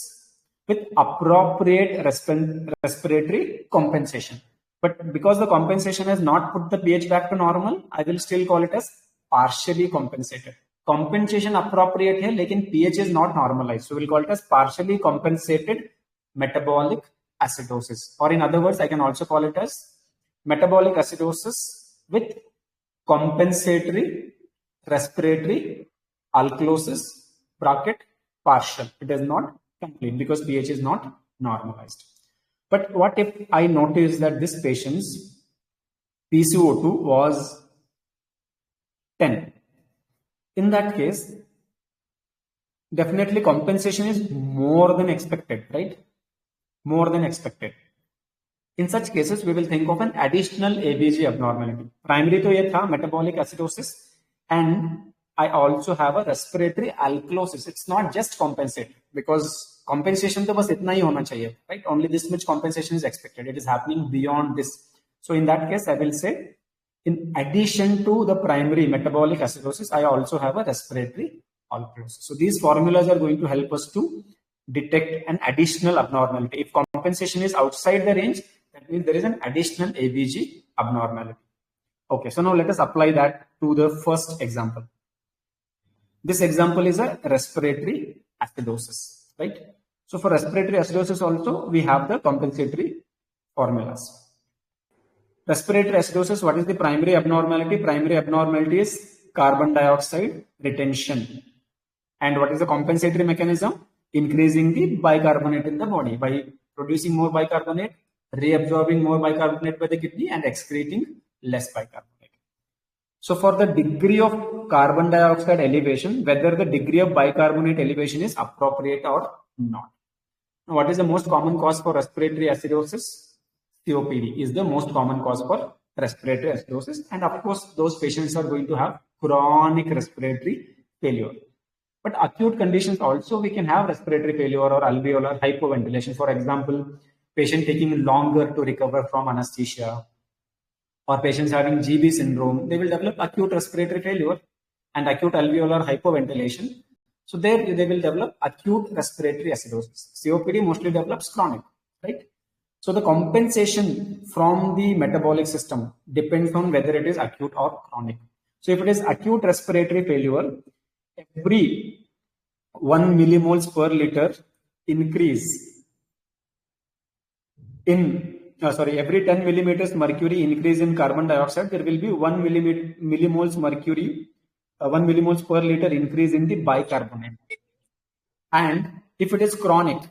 with appropriate respiratory compensation. But because the compensation has not put the pH back to normal, I will still call it as partially compensated. Compensation appropriate है, लेकिन pH is not normalized. So we'll call it as partially compensated metabolic acidosis. Or in other words, I can also call it as metabolic acidosis with compensatory respiratory alkalosis bracket partial. It is not complete because pH is not normalized. But what if I notice that this patient's PCO2 was 10? In that case, definitely compensation is more than expected, right? More than expected. In such cases, we will think of an additional ABG abnormality. Primary to ye tha metabolic acidosis, and I also have a respiratory alkalosis. It's not just compensate, because compensation to bas itna hi hona chahiye, right? Only this much compensation is expected. It is happening beyond this. So in that case, I will say, in addition to the primary metabolic acidosis, I also have a respiratory alkalosis. So these formulas are going to help us to detect an additional abnormality. If compensation is outside the range, that means there is an additional ABG abnormality. Okay, so now let us apply that to the first example. This example is a respiratory acidosis, right? So for respiratory acidosis also, we have the compensatory formulas. Respiratory acidosis, what is the primary abnormality? Primary abnormality is carbon dioxide retention. And what is the compensatory mechanism? Increasing the bicarbonate in the body by producing more bicarbonate, reabsorbing more bicarbonate by the kidney, and excreting less bicarbonate. So for the degree of carbon dioxide elevation, whether the degree of bicarbonate elevation is appropriate or not. Now, what is the most common cause for respiratory acidosis? COPD is the most common cause for respiratory acidosis. And of course, those patients are going to have chronic respiratory failure. But acute conditions also, we can have respiratory failure or alveolar hypoventilation. For example, patient taking longer to recover from anesthesia, or patients having GB syndrome, they will develop acute respiratory failure and acute alveolar hypoventilation. So there they will develop acute respiratory acidosis. COPD mostly develops chronic, right? So the compensation from the metabolic system depends on whether it is acute or chronic. So if it is acute respiratory failure, every 1 millimoles per liter increase in every 10 millimeters mercury increase in carbon dioxide, there will be 1 millimoles mercury, 1 millimoles per liter increase in the bicarbonate. And if it is chronic,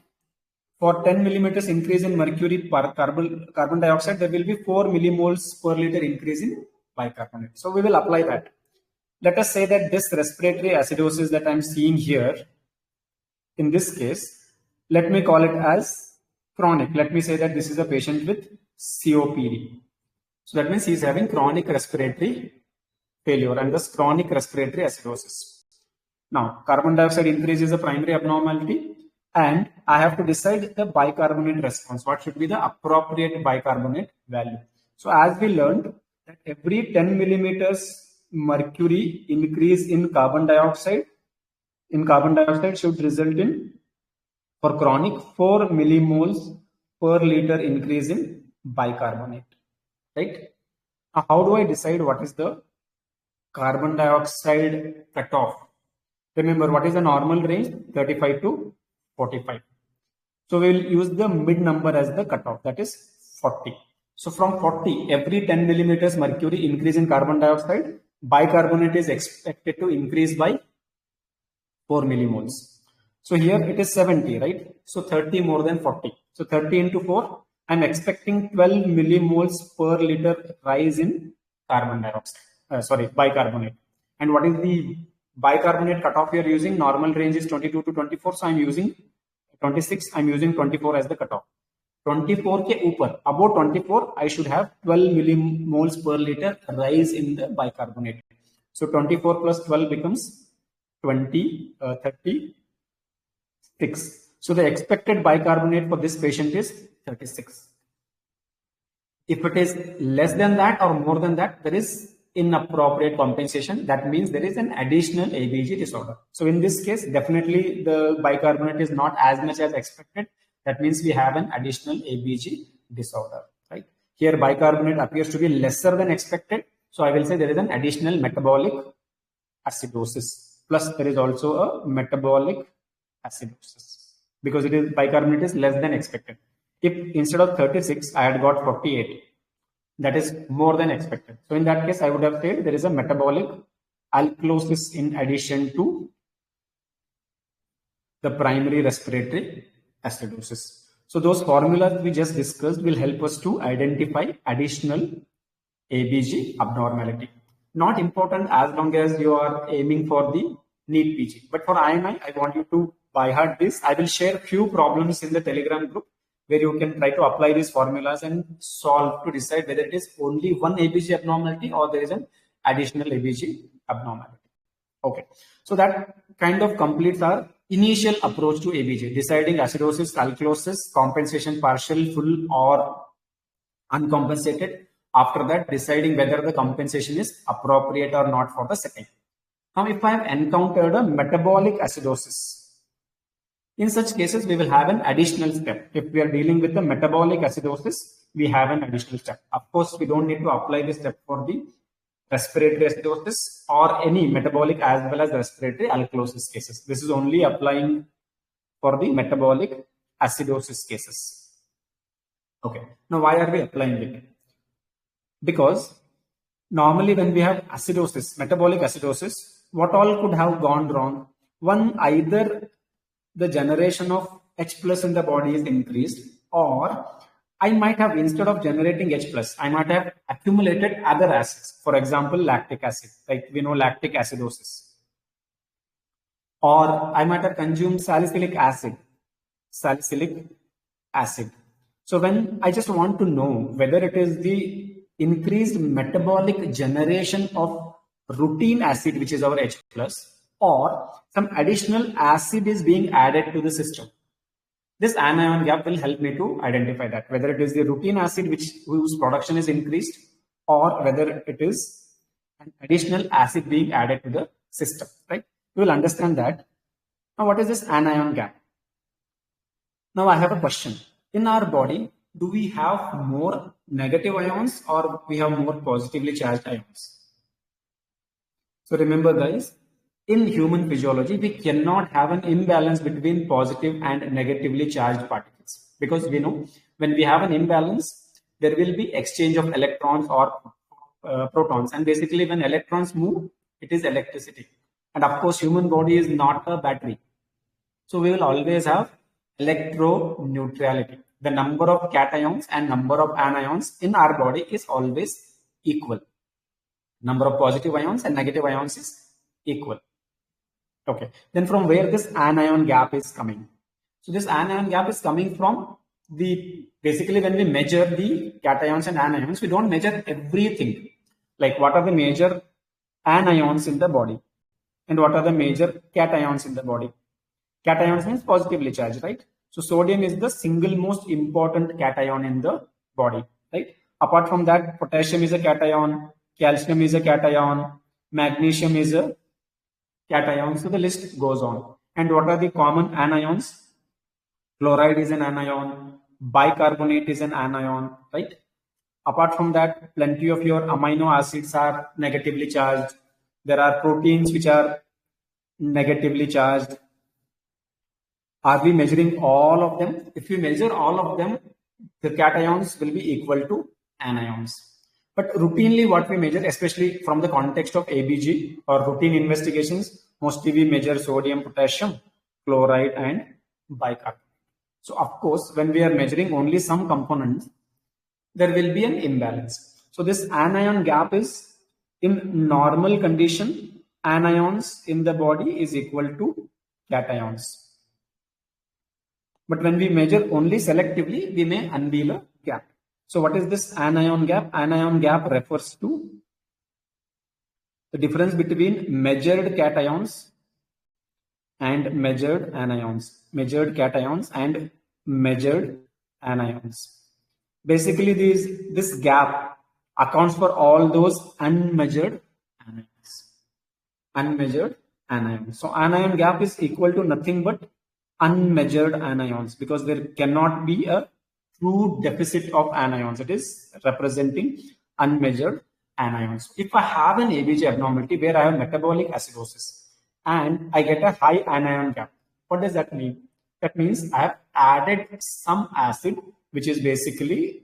for 10 millimeters increase in mercury per carbon dioxide, there will be 4 millimoles per liter increase in bicarbonate. So we will apply that. Let us say that this respiratory acidosis that I am seeing here in this case, let me call it as chronic. Let me say that this is a patient with COPD. So that means he is having chronic respiratory failure and thus chronic respiratory acidosis. Now, carbon dioxide increase is a primary abnormality, and I have to decide the bicarbonate response. What should be the appropriate bicarbonate value? So as we learned that every 10 millimeters mercury increase in carbon dioxide should result in, for chronic, 4 millimoles per liter increase in bicarbonate, right? Now, how do I decide what is the carbon dioxide cutoff? Remember, what is the normal range? 35 to 45. So we will use the mid number as the cutoff, that is 40. So from 40, every 10 millimeters mercury increase in carbon dioxide, bicarbonate is expected to increase by 4 millimoles. So here it is 70, right? So 30 more than 40. So 30 into 4, I'm expecting 12 millimoles per liter rise in carbon dioxide, bicarbonate. And what is the bicarbonate cutoff we are using? Normal range is 22 to 24. So I'm using 26. I'm using 24 as the cutoff. 24 ke upar, above 24, I should have 12 millimoles per liter rise in the bicarbonate. So 24 plus 12 becomes 36. So the expected bicarbonate for this patient is 36. If it is less than that or more than that, there is inappropriate compensation. That means there is an additional ABG disorder. So in this case, definitely the bicarbonate is not as much as expected. That means we have an additional ABG disorder, right? Here bicarbonate appears to be lesser than expected. So I will say there is an additional metabolic acidosis. Plus there is also a metabolic acidosis because it is bicarbonate is less than expected. If instead of 36, I had got 48, that is more than expected. So in that case, I would have said there is a metabolic alkalosis in addition to the primary respiratory acidosis. So those formulas we just discussed will help us to identify additional ABG abnormality. Not important as long as you are aiming for the neet PG. But for IMI, I want you to by heart this. I will share few problems in the Telegram group where you can try to apply these formulas and solve to decide whether it is only one ABG abnormality or there is an additional ABG abnormality. Okay, so that kind of completes our initial approach to ABG, deciding acidosis, alkalosis, compensation partial, full or uncompensated. After that, deciding whether the compensation is appropriate or not for the setting. Now, if I have encountered a metabolic acidosis, in such cases, we will have an additional step. If we are dealing with the metabolic acidosis, we have an additional step. Of course, we don't need to apply this step for the respiratory acidosis or any metabolic as well as respiratory alkalosis cases. This is only applying for the metabolic acidosis cases. Okay. Now, why are we applying it? Because normally when we have acidosis, metabolic acidosis, what all could have gone wrong? One, either the generation of H plus in the body is increased, or I might have, instead of generating H plus, I might have accumulated other acids. For example, lactic acid, like we know lactic acidosis. Or I might have consumed salicylic acid. So when I just want to know whether it is the increased metabolic generation of routine acid, which is our H plus, or some additional acid is being added to the system. This anion gap will help me to identify that, whether it is the routine acid whose production is increased, or whether it is an additional acid being added to the system, right? You will understand that. Now, what is this anion gap? Now, I have a question. In our body, do we have more negative ions or we have more positively charged ions? So remember, guys, in human physiology, we cannot have an imbalance between positive and negatively charged particles, because we know when we have an imbalance, there will be exchange of electrons or protons, and basically when electrons move, it is electricity. And of course, human body is not a battery. So we will always have electroneutrality. The number of cations and number of anions in our body is always equal. Number of positive ions and negative ions is equal. Okay. Then from where this anion gap is coming? So this anion gap is coming from basically when we measure the cations and anions, we don't measure everything. Like what are the major anions in the body and what are the major cations in the body. Cations means positively charged, right? So sodium is the single most important cation in the body, right? Apart from that, potassium is a cation, calcium is a cation, magnesium is a cation. So the list goes on. And what are the common anions? Chloride is an anion, bicarbonate is an anion, right? Apart from that, plenty of your amino acids are negatively charged. There are proteins which are negatively charged. Are we measuring all of them? If we measure all of them, the cations will be equal to anions. But routinely what we measure, especially from the context of ABG or routine investigations, mostly we measure sodium, potassium, chloride and bicarbonate. So of course, when we are measuring only some components, there will be an imbalance. So this anion gap is in normal condition, anions in the body is equal to cations. But when we measure only selectively, we may unveil a gap. So what is this anion gap? Anion gap refers to the difference between measured cations and measured anions. Measured cations and measured anions. Basically, this gap accounts for all those unmeasured anions. Unmeasured anions. So anion gap is equal to nothing but unmeasured anions, because there cannot be a true deficit of anions. It is representing unmeasured anions. If I have an ABG abnormality where I have metabolic acidosis and I get a high anion gap, what does that mean? That means I have added some acid which is basically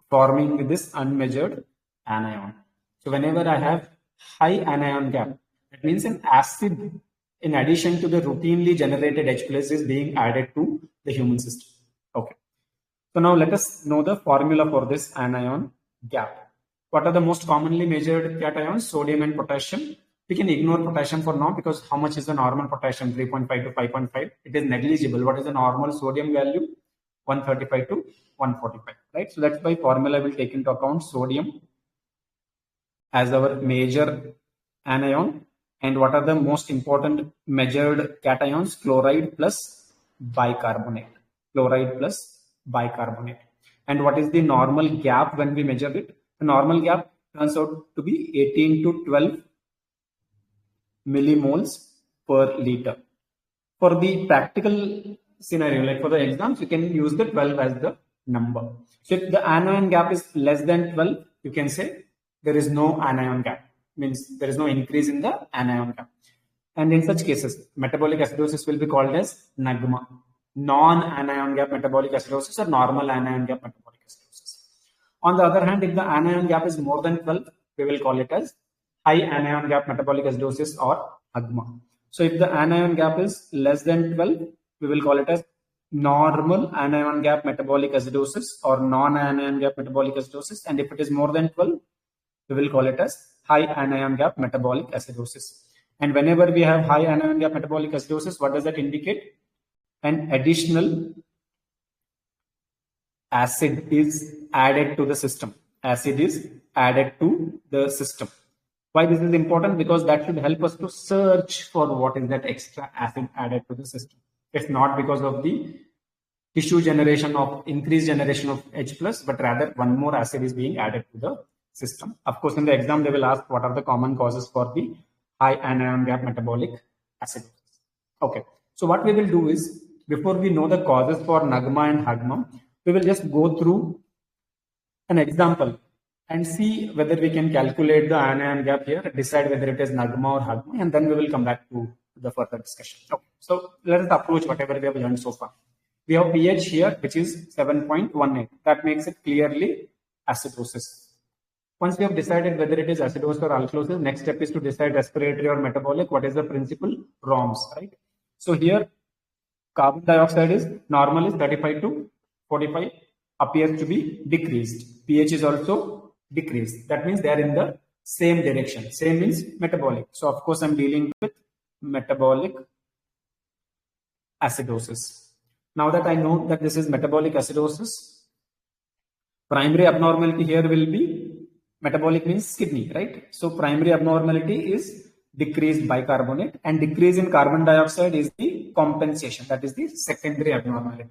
forming this unmeasured anion. So whenever I have high anion gap, that means an acid in addition to the routinely generated H plus is being added to the human system. Okay. So now let us know the formula for this anion gap. What are the most commonly measured cations? Sodium and potassium. We can ignore potassium for now because how much is the normal potassium? 3.5 to 5.5. It is negligible. What is the normal sodium value? 135 to 145, right? So that's why formula will take into account sodium as our major anion. And what are the most important measured cations? Chloride plus bicarbonate. Chloride plus bicarbonate. And what is the normal gap when we measure it? The normal gap turns out to be 18 to 12 millimoles per liter. For the practical scenario, like for the exams, you can use the 12 as the number. So if the anion gap is less than 12, you can say there is no anion gap. Means there is no increase in the anion gap. And in such cases, metabolic acidosis will be called as NAGMA. Non-anion gap metabolic acidosis or normal anion gap metabolic acidosis. On the other hand, if the anion gap is more than 12, we will call it as high anion gap metabolic acidosis or AGMA. So if the anion gap is less than 12, we will call it as normal anion gap metabolic acidosis or non-anion gap metabolic acidosis. And if it is more than 12, we will call it as high anion gap metabolic acidosis. And whenever we have high anion gap metabolic acidosis, what does that indicate? An additional acid is added to the system. Acid is added to the system. Why this is important? Because that should help us to search for what is that extra acid added to the system. It's not because of the tissue generation of increased generation of H plus, but rather one more acid is being added to the system. Of course, in the exam, they will ask what are the common causes for the high anion gap metabolic acidosis. Okay. So what we will do is, before we know the causes for NAGMA and HAGMA, we will just go through an example and see whether we can calculate the anion gap here, decide whether it is NAGMA or HAGMA, and then we will come back to the further discussion. Okay. So let us approach whatever we have learned so far. We have pH here, which is 7.18. That makes it clearly acidosis. Once we have decided whether it is acidosis or alkalosis, next step is to decide respiratory or metabolic. What is the principal? ROMS, right? So here, carbon dioxide is normal is 35 to 45, appears to be decreased. pH is also decreased. That means they are in the same direction. Same means metabolic. So of course, I'm dealing with metabolic acidosis. Now that I know that this is metabolic acidosis, primary abnormality here will be, metabolic means kidney, right? So primary abnormality is decreased bicarbonate, and decrease in carbon dioxide is the compensation, that is the secondary abnormality.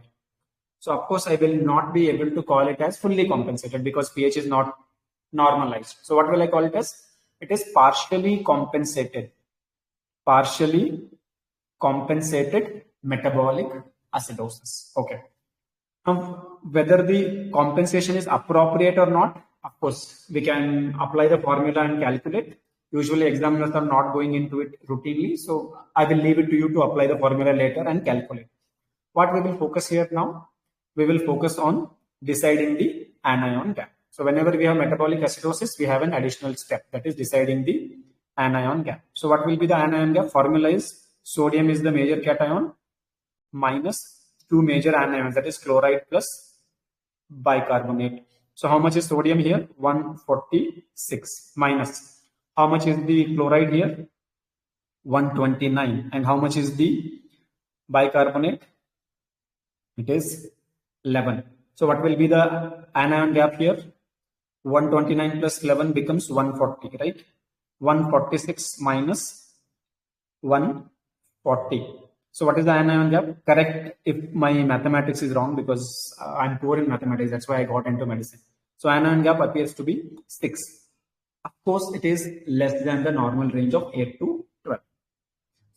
So of course I will not be able to call it as fully compensated because pH is not normalized. So what will I call it as? It is partially compensated metabolic acidosis. Okay. Whether the compensation is appropriate or not, of course, we can apply the formula and calculate. Usually examiners are not going into it routinely, so I will leave it to you to apply the formula later and calculate. What we will focus here now, we will focus on deciding the anion gap. So whenever we have metabolic acidosis, we have an additional step, that is deciding the anion gap. So what will be the anion gap? Formula is sodium is the major cation minus two major anions, that is chloride plus bicarbonate. So how much is sodium here? 146 minus. How much is the chloride here? 129. And how much is the bicarbonate? It is 11. So what will be the anion gap here? 129 plus 11 becomes 140, right? 146 minus 140. So what is the anion gap? Correct if my mathematics is wrong, because I'm poor in mathematics. That's why I got into medicine. So anion gap appears to be 6. Of course, it is less than the normal range of 8 to 12.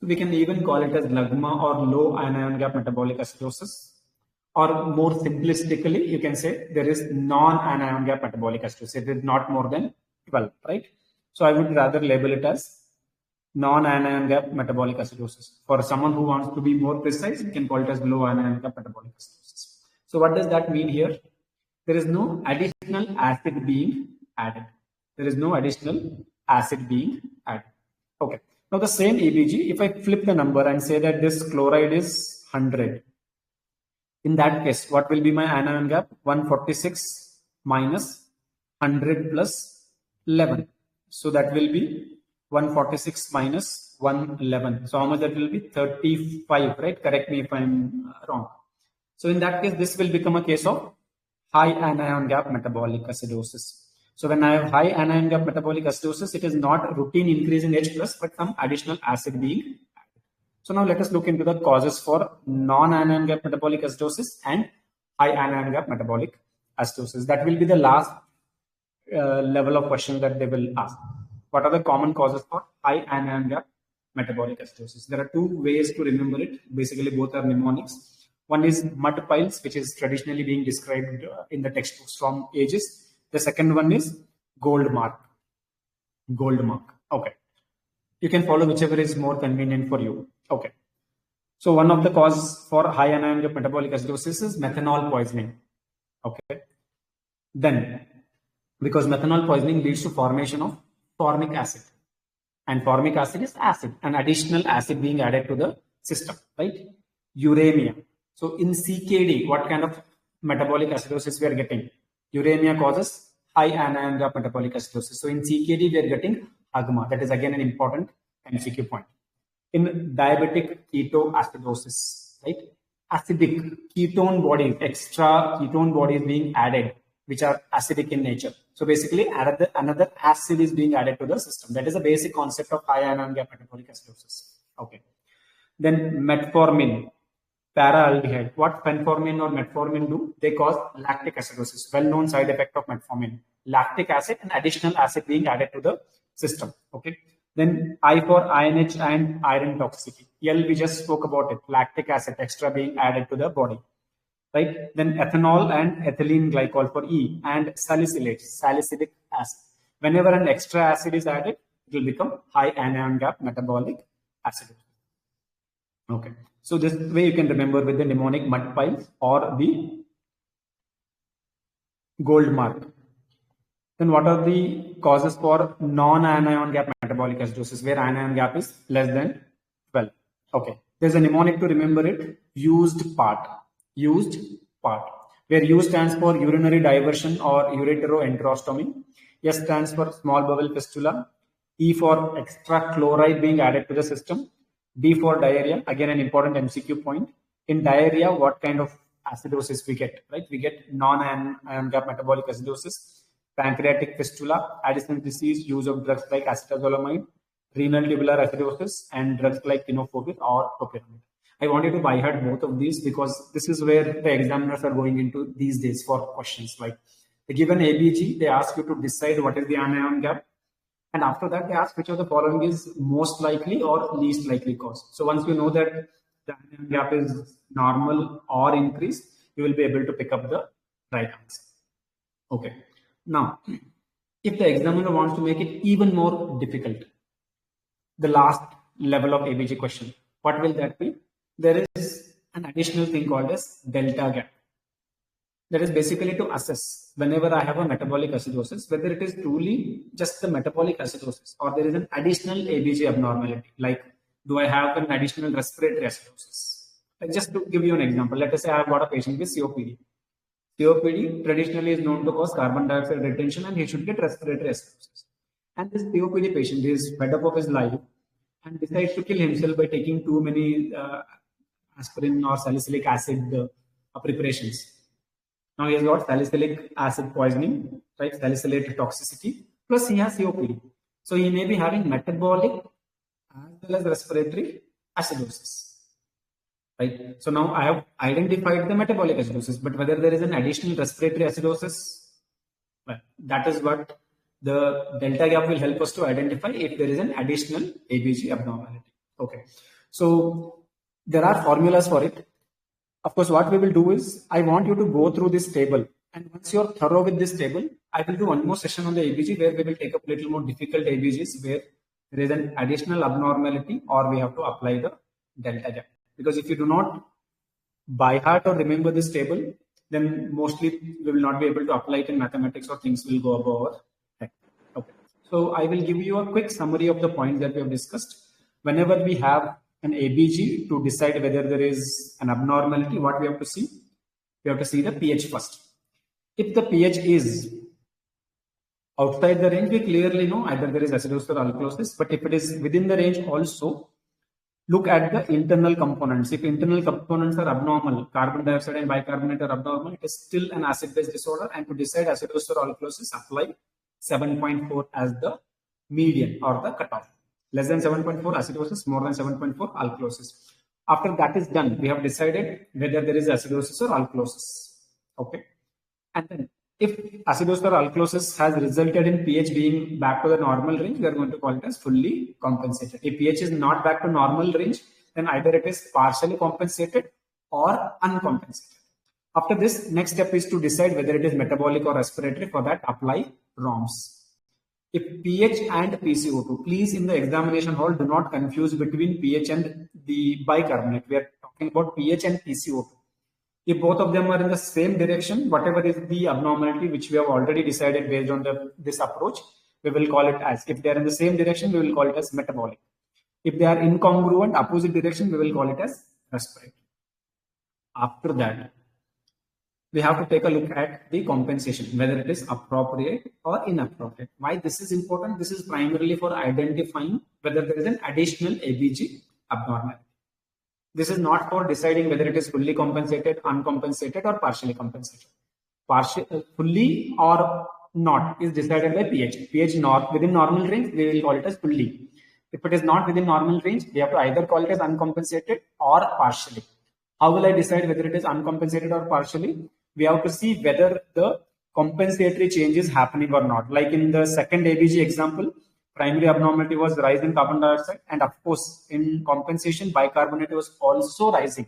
So we can even call it as lagma or low anion gap metabolic acidosis. Or more simplistically, you can say there is non-anion gap metabolic acidosis. It is not more than 12, right? So I would rather label it as non-anion gap metabolic acidosis. For someone who wants to be more precise, we can call it as low anion gap metabolic acidosis. So what does that mean here? There is no additional acid being added. There is no additional acid being added. Okay. Now the same ABG, if I flip the number and say that this chloride is 100, in that case, what will be my anion gap? 146 minus 100 plus 11. So that will be 146 minus 111. So how much that will be? 35, right? Correct me if I'm wrong. So in that case, this will become a case of high anion gap metabolic acidosis. So when I have high anion gap metabolic acidosis, it is not routine increase in H plus, but some additional acid being added. So now let us look into the causes for non-anion gap metabolic acidosis and high anion gap metabolic acidosis. That will be the last level of questions that they will ask. What are the common causes for high anion gap metabolic acidosis? There are two ways to remember it. Basically, both are mnemonics. One is mud piles, which is traditionally being described in the textbooks from ages. The second one is gold mark. Gold mark. Okay. You can follow whichever is more convenient for you. Okay. So one of the causes for high anion gap metabolic acidosis is methanol poisoning. Okay. Then, because methanol poisoning leads to formation of formic acid, and formic acid is acid, an additional acid being added to the system, right? Uremia. So in CKD, what kind of metabolic acidosis we are getting? Uremia causes high anion gap metabolic acidosis. So in CKD, we are getting AGMA. That is again an important MCQ point. In diabetic ketoacidosis, right? Acidic ketone bodies, extra ketone bodies being added, which are acidic in nature. So basically, another acid is being added to the system. That is the basic concept of high anion gap metabolic acidosis. Okay. Then metformin, paraaldehyde. What fenformin or metformin do? They cause lactic acidosis. Well-known side effect of metformin. Lactic acid and additional acid being added to the system. Okay. Then I for INH and iron toxicity. L, we just spoke about it. Lactic acid extra being added to the body. Right? Then ethanol and ethylene glycol for E, and salicylate, salicylic acid. Whenever an extra acid is added, it will become high anion gap metabolic acid. Okay. So this way you can remember with the mnemonic mud piles or the gold mark. Then what are the causes for non-anion gap metabolic acidosis, where anion gap is less than 12? Okay. There's a mnemonic to remember it. Used part. Used part, where U stands for urinary diversion or ureteroenterostomy. S stands for small bowel fistula. E for extra chloride being added to the system. D for diarrhea, again an important MCQ point. In diarrhea, what kind of acidosis we get, right? We get non-ion gap metabolic acidosis, pancreatic fistula, Addison's disease, use of drugs like acetazolamide, renal tubular acidosis, and drugs like tenofovir or topiramate. I want you to by heart both of these because this is where the examiners are going into these days for questions. Like they give an ABG, they ask you to decide what is the anion gap, and after that they ask which of the following is most likely or least likely cause. So once you know that the anion gap is normal or increased, you will be able to pick up the right answer. Okay. Now, if the examiner wants to make it even more difficult, the last level of ABG question, what will that be? There is an additional thing called as delta gap. That is basically to assess whenever I have a metabolic acidosis, whether it is truly just the metabolic acidosis or there is an additional ABG abnormality. Like, do I have an additional respiratory acidosis? Like, just to give you an example, let us say I have got a patient with COPD. COPD traditionally is known to cause carbon dioxide retention and he should get respiratory acidosis. And this COPD patient is fed up of his life and decides to kill himself by taking too many aspirin or salicylic acid preparations. Now he has got salicylic acid poisoning, right? Salicylate toxicity, plus he has COPD. So he may be having metabolic as well as respiratory acidosis, right? So now I have identified the metabolic acidosis, but whether there is an additional respiratory acidosis, well, that is what the delta gap will help us to identify if there is an additional ABG abnormality. Okay, so there are formulas for it. Of course, what we will do is I want you to go through this table, and once you're thorough with this table, I will do one more session on the ABG where we will take up a little more difficult ABGs where there is an additional abnormality or we have to apply the delta gap. Because if you do not by heart or remember this table, then mostly we will not be able to apply it in mathematics or things will go above our head. Okay. So I will give you a quick summary of the points that we have discussed. Whenever we have an ABG to decide whether there is an abnormality, what we have to see? We have to see the pH first. If the pH is outside the range, we clearly know either there is acidosis or alkalosis, but if it is within the range also, look at the internal components. If internal components are abnormal, carbon dioxide and bicarbonate are abnormal, it is still an acid-base disorder, and to decide acidosis or alkalosis, apply 7.4 as the median or the cutoff. Less than 7.4 acidosis, more than 7.4 alkalosis. After that is done, we have decided whether there is acidosis or alkalosis. Okay. And then if acidosis or alkalosis has resulted in pH being back to the normal range, we are going to call it as fully compensated. If pH is not back to normal range, then either it is partially compensated or uncompensated. After this, next step is to decide whether it is metabolic or respiratory. For that, apply ROMS. If pH and PCO2, please in the examination hall do not confuse between pH and the bicarbonate. We are talking about pH and PCO2. If both of them are in the same direction, whatever is the abnormality which we have already decided based on this approach, we will call it as. If they are in the same direction, we will call it as metabolic. If they are incongruent, opposite direction, we will call it as respiratory. After that, we have to take a look at the compensation, whether it is appropriate or inappropriate. Why this is important? This is primarily for identifying whether there is an additional ABG abnormality. This is not for deciding whether it is fully compensated, uncompensated, or partially compensated. Fully or not is decided by pH. pH not within normal range, we will call it as fully. If it is not within normal range, we have to either call it as uncompensated or partially. How will I decide whether it is uncompensated or partially? We have to see whether the compensatory change is happening or not. Like in the second ABG example, primary abnormality was rise in carbon dioxide, and of course in compensation bicarbonate was also rising.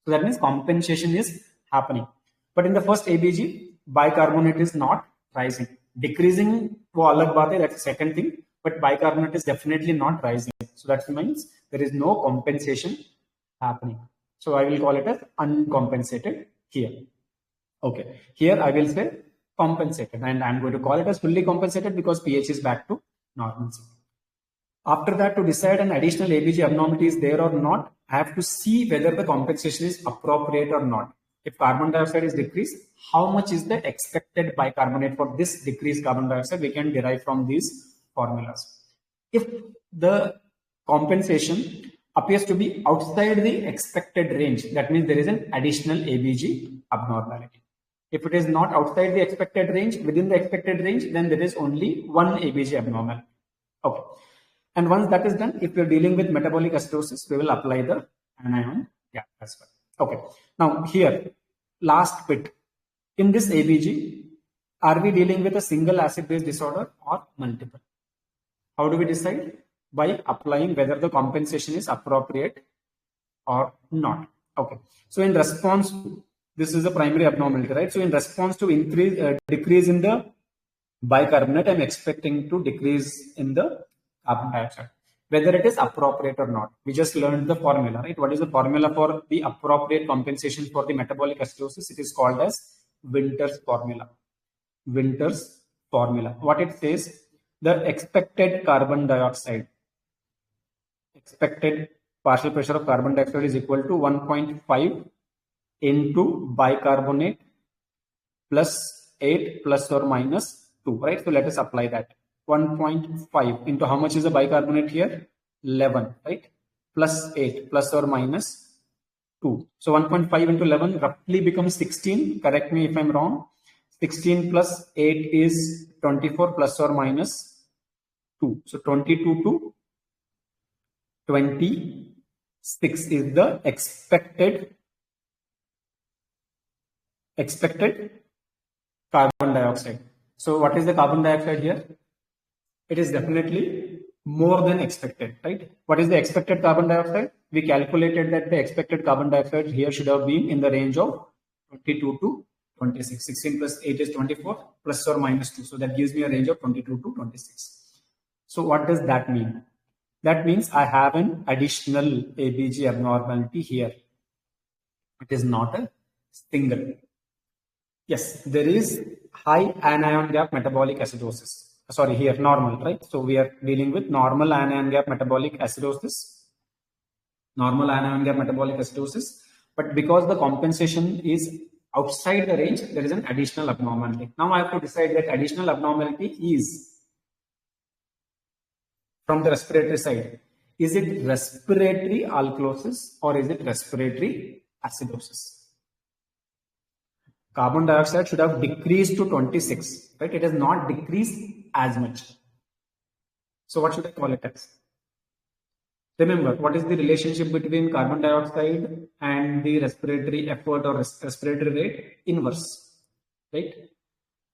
So that means compensation is happening. But in the first ABG, bicarbonate is not rising. Decreasing, that's the second thing, but bicarbonate is definitely not rising. So that means there is no compensation happening. So I will call it as uncompensated here. Okay, here I will say compensated, and I'm going to call it as fully compensated because pH is back to normalcy. After that, to decide an additional ABG abnormality is there or not, I have to see whether the compensation is appropriate or not. If carbon dioxide is decreased, how much is the expected bicarbonate for this decreased carbon dioxide? We can derive from these formulas. If the compensation appears to be outside the expected range, that means there is an additional ABG abnormality. If it is not outside the expected range, within the expected range, then there is only one ABG abnormality. Okay. And once that is done, if you're dealing with metabolic acidosis, we will apply the anion gap as well. Okay. Now here, last bit. In this ABG, are we dealing with a single acid-base disorder or multiple? How do we decide? By applying whether the compensation is appropriate or not. Okay. So in response to, this is a primary abnormality, right? So in response to decrease in the bicarbonate, I'm expecting to decrease in the carbon dioxide. Whether it is appropriate or not. We just learned the formula, right? What is the formula for the appropriate compensation for the metabolic acidosis? It is called as Winter's formula. Winter's formula. What it says, the expected carbon dioxide, expected partial pressure of carbon dioxide is equal to 1.5 into bicarbonate plus 8 plus or minus 2, right? So let us apply that. 1.5 into how much is the bicarbonate here? 11, right? Plus 8 plus or minus 2. So 1.5 into 11 roughly becomes 16. Correct me if I'm wrong. 16 plus 8 is 24 plus or minus 2. So 22 to 26 is the expected carbon dioxide. So what is the carbon dioxide here? It is definitely more than expected, right? What is the expected carbon dioxide? We calculated that the expected carbon dioxide here should have been in the range of 22 to 26. 16 plus 8 is 24 plus or minus 2. So that gives me a range of 22 to 26. So what does that mean? That means I have an additional ABG abnormality here. It is not a single. Yes, there is high anion gap metabolic acidosis. Sorry, here normal, right? So we are dealing with normal anion gap metabolic acidosis. Normal anion gap metabolic acidosis. But because the compensation is outside the range, there is an additional abnormality. Now I have to decide that additional abnormality is from the respiratory side. Is it respiratory alkalosis or is it respiratory acidosis? Carbon dioxide should have decreased to 26, right? It has not decreased as much. So what should I call it as? Remember, what is the relationship between carbon dioxide and the respiratory effort or respiratory rate? Inverse, right?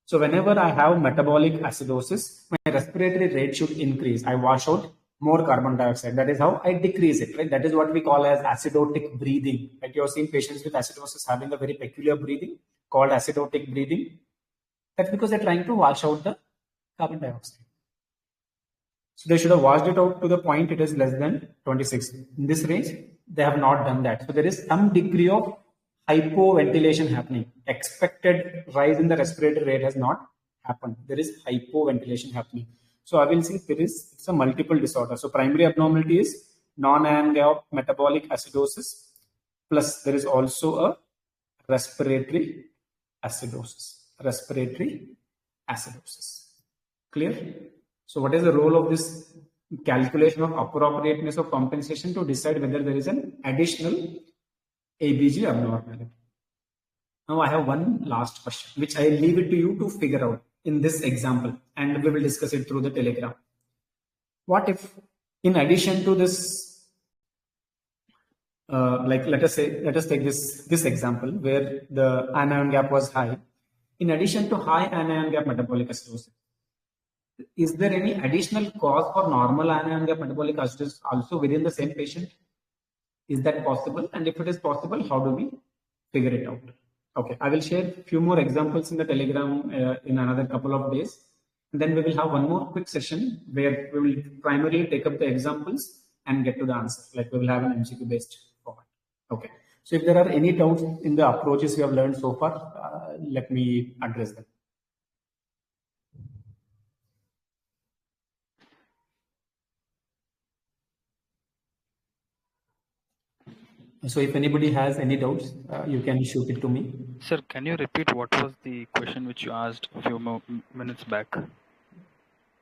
So whenever I have metabolic acidosis, my respiratory rate should increase. I wash out more carbon dioxide. That is how I decrease it, right? That is what we call as acidotic breathing. Like you have seen patients with acidosis having a very peculiar breathing called acidotic breathing. That's because they're trying to wash out the carbon dioxide. So they should have washed it out to the point it is less than 26. In this range, they have not done that. So there is some degree of hypoventilation happening. Expected rise in the respiratory rate has not happened. There is hypoventilation happening. So I will see it's a multiple disorder. So primary abnormality is non-ion gap metabolic acidosis, plus there is also a respiratory acidosis. Respiratory acidosis. Clear? So what is the role of this calculation of appropriateness of compensation to decide whether there is an additional ABG abnormality? Now I have one last question, which I leave it to you to figure out in this example, and we will discuss it through the Telegram. What if, in addition to this, let us take this example where the anion gap was high. In addition to high anion gap metabolic acidosis, is there any additional cause for normal anion gap metabolic acidosis also within the same patient? Is that possible? And if it is possible, how do we figure it out? Okay, I will share a few more examples in the Telegram in another couple of days. And then we will have one more quick session where we will primarily take up the examples and get to the answer. Like we will have an MCQ based format. Okay. So if there are any doubts in the approaches we have learned so far, let me address them. So if anybody has any doubts, you can shoot it to me. Sir, can you repeat what was the question which you asked a few minutes back?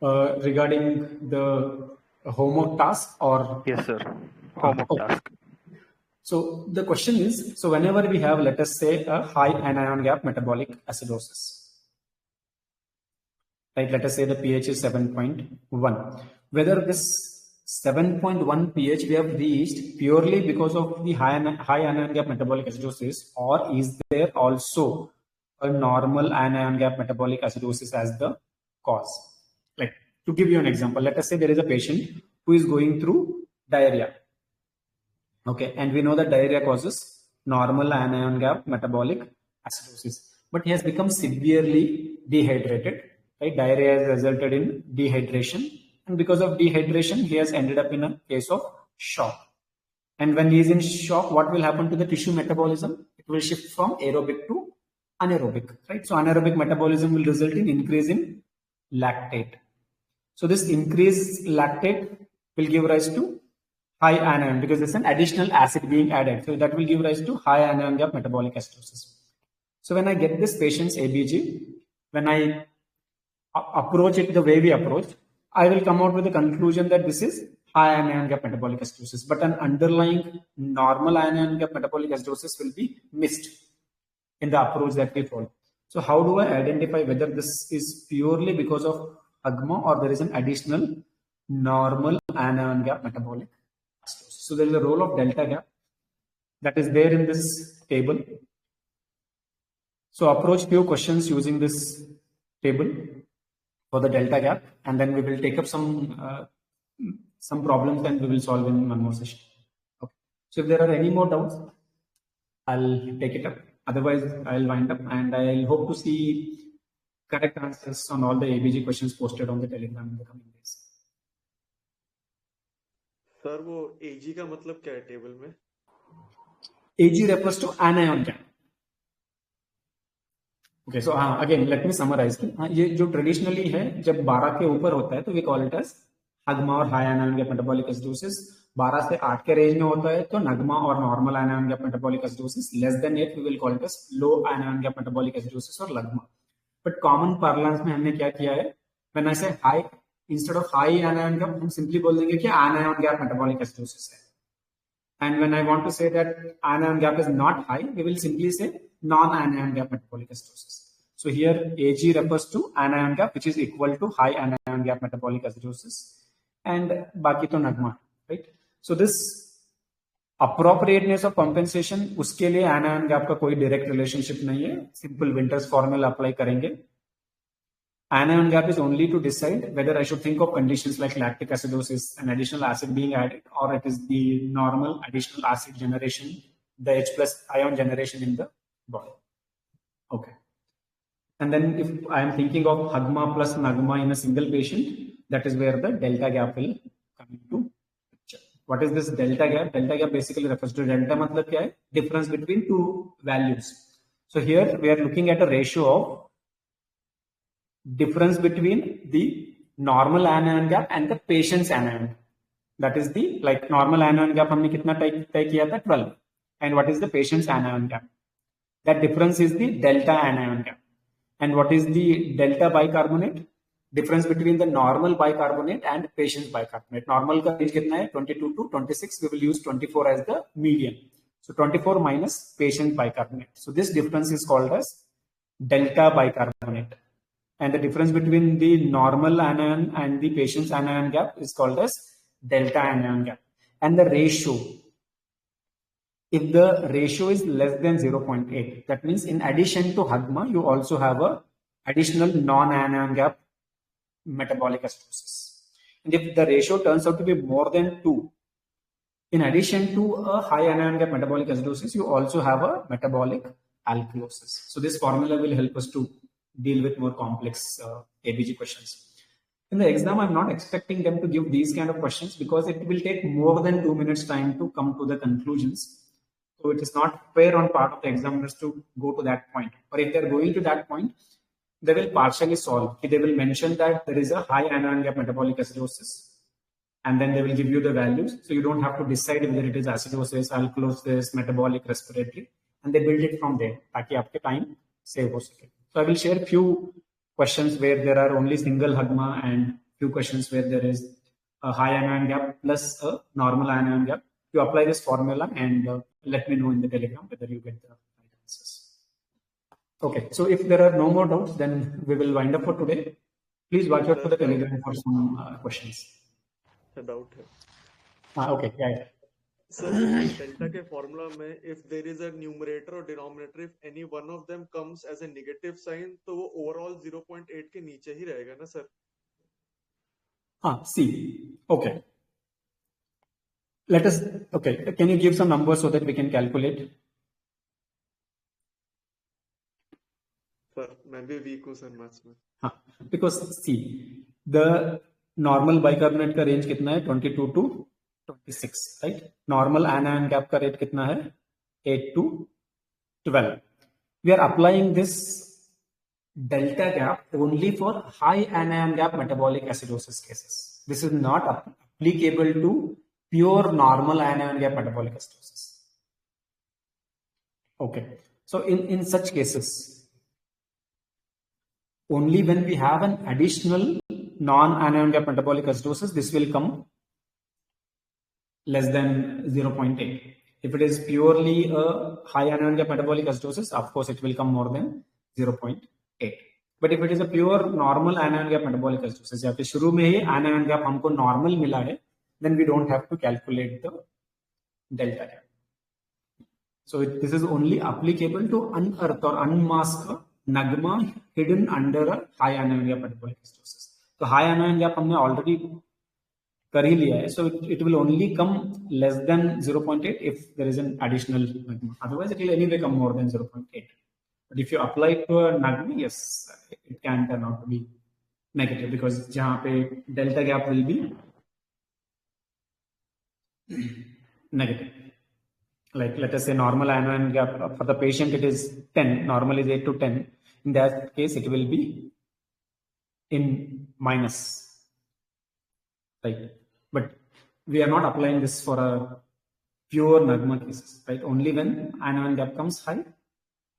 Regarding the homework task or? Yes, sir. Homework Okay. task. So the question is, so whenever we have, let us say, a high anion gap metabolic acidosis, right? Let us say the pH is 7.1. Whether this 7.1 pH we have reached purely because of the high anion gap metabolic acidosis, or is there also a normal anion gap metabolic acidosis as the cause? Like, to give you an example, let us say there is a patient who is going through diarrhea. Okay, and we know that diarrhea causes normal anion gap metabolic acidosis, but he has become severely dehydrated. Right, diarrhea has resulted in dehydration, and because of dehydration, he has ended up in a case of shock. And when he is in shock, what will happen to the tissue metabolism? It will shift from aerobic to anaerobic. Right, so anaerobic metabolism will result in increase in lactate. So this increased lactate will give rise to high anion, because there's an additional acid being added. So that will give rise to high anion gap metabolic acidosis. So when I get this patient's ABG, when I approach it the way we approached, I will come out with the conclusion that this is high anion gap metabolic acidosis, but an underlying normal anion gap metabolic acidosis will be missed in the approach that we follow. So how do I identify whether this is purely because of AGMA or there is an additional normal anion gap metabolic acidosis? So there is a role of delta gap that is there in this table. So approach few questions using this table for the delta gap, and then we will take up some problems and we will solve in one more session. Okay. So if there are any more doubts, I'll take it up. Otherwise, I'll wind up, and I'll hope to see correct answers on all the ABG questions posted on the Telegram in the coming days. Sir वो AG का मतलब क्या है table में? AG refers to anion gap. Okay, so again let me summarize. ये जो traditionally है, जब 12 के ऊपर होता है तो we call it as AGMA और high anion gap metabolic acidosis. 12 से 8 के रेंज में होता है तो NAGMA और normal anion gap metabolic acidosis. Less than 8 we will call it as low anion gap metabolic acidosis और LAGMA. But common parlance में हमने क्या किया है, when I say high, instead of high anion gap हम simply बोल देंगे कि anion gap metabolic acidosis है. And when I want to say that anion gap is not high, we will simply say non-anion gap metabolic acidosis. So here AG refers to anion gap, which is equal to high anion gap metabolic acidosis, and baki to NAGMA, right? So this appropriateness of compensation, उसके लिए anion gap का कोई direct relationship नहीं है. Simple Winter's formula apply करेंगे. Anion gap is only to decide whether I should think of conditions like lactic acidosis, an additional acid being added, or it is the normal additional acid generation, the H plus ion generation in the body. Okay. And then if I am thinking of AGMA plus NAGMA in a single patient, that is where the delta gap will come into picture. What is this delta gap? Delta gap basically refers to delta matlab kya hai? Difference between two values. So here we are looking at a ratio of difference between the normal anion gap and the patient's anion gap. That is the, like normal anion gap हमने कितना तय किया था 12, and what is the patient's anion gap? That difference is the delta anion gap. And what is the delta bicarbonate? Difference between the normal bicarbonate and patient's bicarbonate. Normal का range कितना है 22 to 26. We will use 24 as the median. So 24 minus patient bicarbonate. So this difference is called as delta bicarbonate. And the difference between the normal anion and the patient's anion gap is called as delta anion gap. And the ratio, if the ratio is less than 0.8, that means in addition to AGMA, you also have a additional non-anion gap metabolic acidosis. And if the ratio turns out to be more than 2, in addition to a high anion gap metabolic acidosis, you also have a metabolic alkalosis. So this formula will help us to deal with more complex ABG questions. In the exam, I'm not expecting them to give these kind of questions because it will take more than 2 minutes time to come to the conclusions. So it is not fair on part of the examiners to go to that point. Or if they're going to that point, they will partially solve. They will mention that there is a high anion gap metabolic acidosis, and then they will give you the values. So you don't have to decide whether it is acidosis, alkalosis, metabolic, respiratory, and they build it from there. ताकि आपके time save हो सके. So I will share few questions where there are only single AGMA and few questions where there is a high anion gap plus a normal anion gap. You apply this formula and let me know in the Telegram whether you get the right answers. Okay, so if there are no more doubts, then we will wind up for today. Please watch out for the Telegram for some questions. Doubt है Okay, yeah. Sir delta के formula में if there is a numerator और denominator if any one of them comes as a negative sign तो वो overall 0.8 के नीचे ही रहेगा ना sir See, okay. Let us, okay, can you give some numbers so that we can calculate? Sir मैं भी वीक हूँ सर मैथ्स में Because see, the normal bicarbonate का रेंज कितना है 22 to 26, right? Normal anion gap का rate कितना है 8 to 12. We are applying this delta gap only for high anion gap metabolic acidosis cases. This is not applicable to pure normal anion gap metabolic acidosis. Okay, so in such cases, only when we have an additional non-anion gap metabolic acidosis, this will come less than 0.8. If it is purely a high anion gap metabolic acidosis, of course it will come more than 0.8. But if it is a pure normal anion gap metabolic acidosis, या फिर शुरू में ही anion gap हमको normal मिला है, then we don't have to calculate the delta gap. So this is only applicable to unearth or unmask nagma hidden under a high anion gap metabolic acidosis. So high anion gap हमने already कर ही लिया है, so it will only come less than 0.8 if there is an additional nagma. Otherwise, it will anyway come more than 0.8. But if you apply it to a nagma, yes, it can turn out to be negative because जहाँ पे delta gap will be negative. Like let us say normal anion gap for the patient it is 10, normal is 8 to 10. In that case, it will be in minus, right? But we are not applying this for a pure nagma cases, right? Only when anion gap comes high,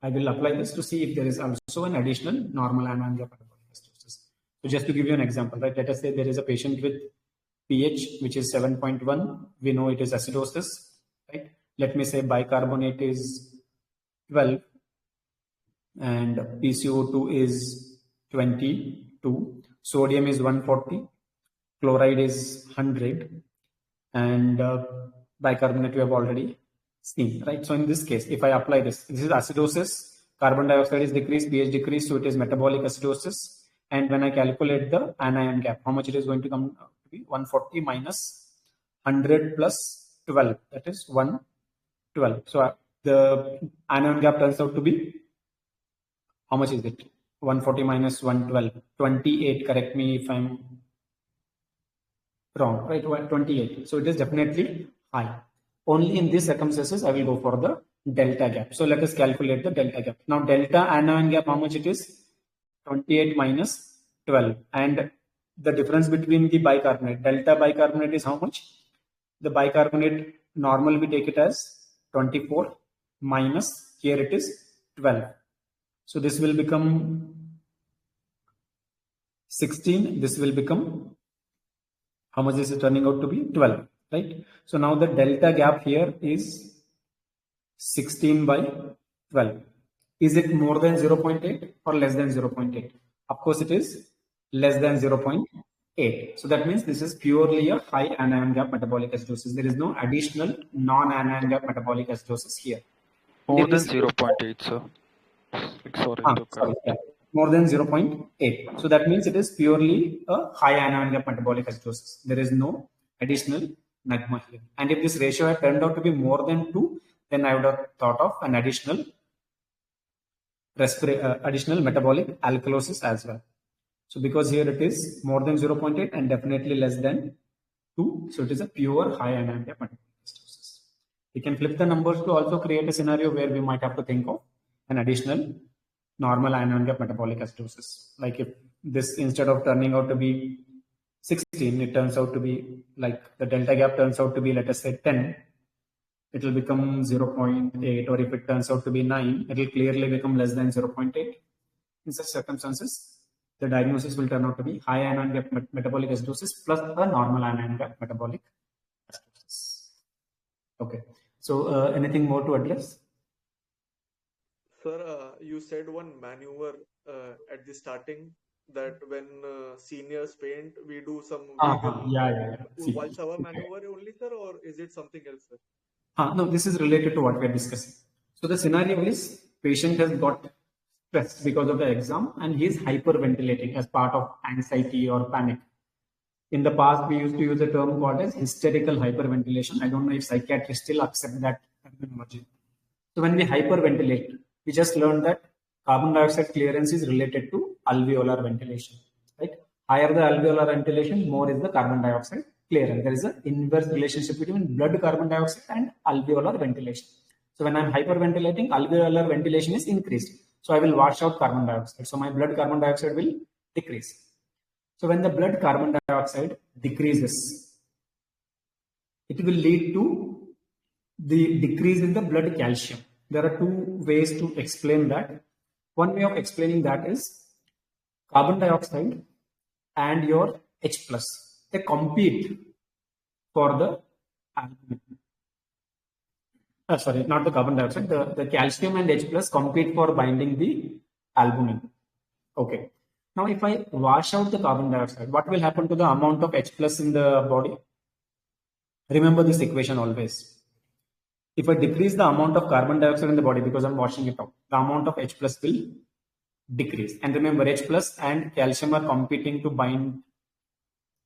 I will apply this to see if there is also an additional normal anion gap metabolic acidosis. So just to give you an example, right? Let us say there is a patient with pH which is 7.1. We know it is acidosis, right? Let me say bicarbonate is 12 and PCO2 is 22, sodium is 140, chloride is 100, and bicarbonate we have already seen, right? So in this case, if I apply this is acidosis, carbon dioxide is decreased, pH decreased, so it is metabolic acidosis. And when I calculate the anion gap, how much it is going to come to be? 140 minus 100 plus 12, that is 112. So the anion gap turns out to be, how much is it? 140 minus 112, 28. Correct me if I'm wrong, right? 28. So it is definitely high. Only in these circumstances I will go for the delta gap. So let us calculate the delta gap. Now delta anion gap, how much it is? 28 minus 12. And the difference between the bicarbonate, delta bicarbonate is how much? The bicarbonate normal we take it as 24 minus, here it is 12. So this will become 16. This will become, how much is it turning out to be? 12, right? So now the delta gap here is 16 by 12. Is it more than 0.8 or less than 0.8? Of course it is less than 0.8. So that means this is purely a high anion gap metabolic acidosis. There is no additional non-anion gap metabolic acidosis here. More than 0.8, sir. Sorry to sorry, correct. yeah. More than 0.8. So that means it is purely a high anion gap metabolic acidosis. There is no additional nagma here. And if this ratio had turned out to be more than 2, then I would have thought of an additional metabolic alkalosis as well. So because here it is more than 0.8 and definitely less than 2, so it is a pure high anion gap metabolic acidosis. We can flip the numbers to also create a scenario where we might have to think of an additional normal anion gap metabolic acidosis. Like if this, instead of turning out to be 16, it turns out to be like the delta gap turns out to be, let us say 10, it will become 0.8, or if it turns out to be 9, it will clearly become less than 0.8. In such circumstances, the diagnosis will turn out to be high anion gap metabolic acidosis plus a normal anion gap metabolic acidosis. Okay. So anything more to address? Sir, you said one maneuver at the starting that when seniors paint, we do some wiggle. Yeah. See, What's our okay. maneuver only, sir, or is it something else, sir? No, this is related to what we are discussing. So the scenario is patient has got stressed because of the exam and he is hyperventilating as part of anxiety or panic. In the past, we used to use a term called as hysterical hyperventilation. I don't know if psychiatrists still accept that terminology. So when we hyperventilate, we just learned that carbon dioxide clearance is related to alveolar ventilation, right? Higher the alveolar ventilation, more is the carbon dioxide clearance. There is an inverse relationship between blood carbon dioxide and alveolar ventilation. So when I'm hyperventilating, alveolar ventilation is increased. So I will wash out carbon dioxide. So my blood carbon dioxide will decrease. So when the blood carbon dioxide decreases, it will lead to the decrease in the blood calcium. There are two ways to explain that. One way of explaining that is carbon dioxide and your H plus. They compete for the albumin. Sorry, not the carbon dioxide. The calcium and H plus compete for binding the albumin. Okay. Now, if I wash out the carbon dioxide, what will happen to the amount of H plus in the body? Remember this equation always. If I decrease the amount of carbon dioxide in the body because I'm washing it out, the amount of H plus will decrease. And remember, H plus and calcium are competing to bind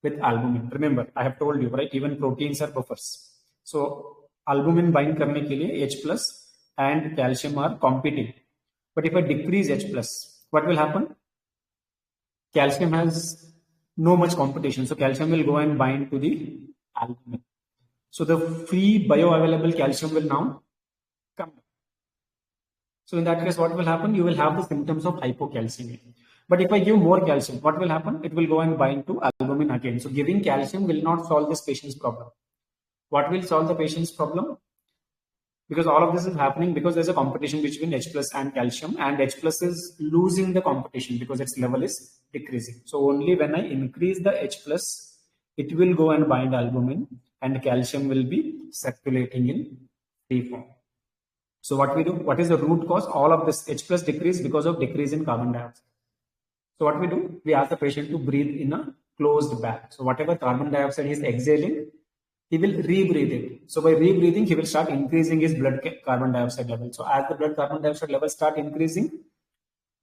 with albumin. Remember, I have told you, right? Even proteins are buffers. So, albumin bind करने के लिए H plus and calcium are competing. But if I decrease H plus, what will happen? Calcium has no much competition. So, calcium will go and bind to the albumin. So, the free bioavailable calcium will now come. So, in that case, what will happen? You will have the symptoms of hypocalcemia. But if I give more calcium, what will happen? It will go and bind to albumin again. So, giving calcium will not solve this patient's problem. What will solve the patient's problem? Because all of this is happening because there's a competition between H plus and calcium, and H plus is losing the competition because its level is decreasing. So only when I increase the H plus, it will go and bind albumin, and calcium will be circulating in free form. So what we do, what is the root cause? All of this H plus decrease because of decrease in carbon dioxide. So what we do, we ask the patient to breathe in a closed bag. So whatever carbon dioxide he is exhaling, he will rebreathe it. So by rebreathing, he will start increasing his blood carbon dioxide level. So as the blood carbon dioxide level start increasing,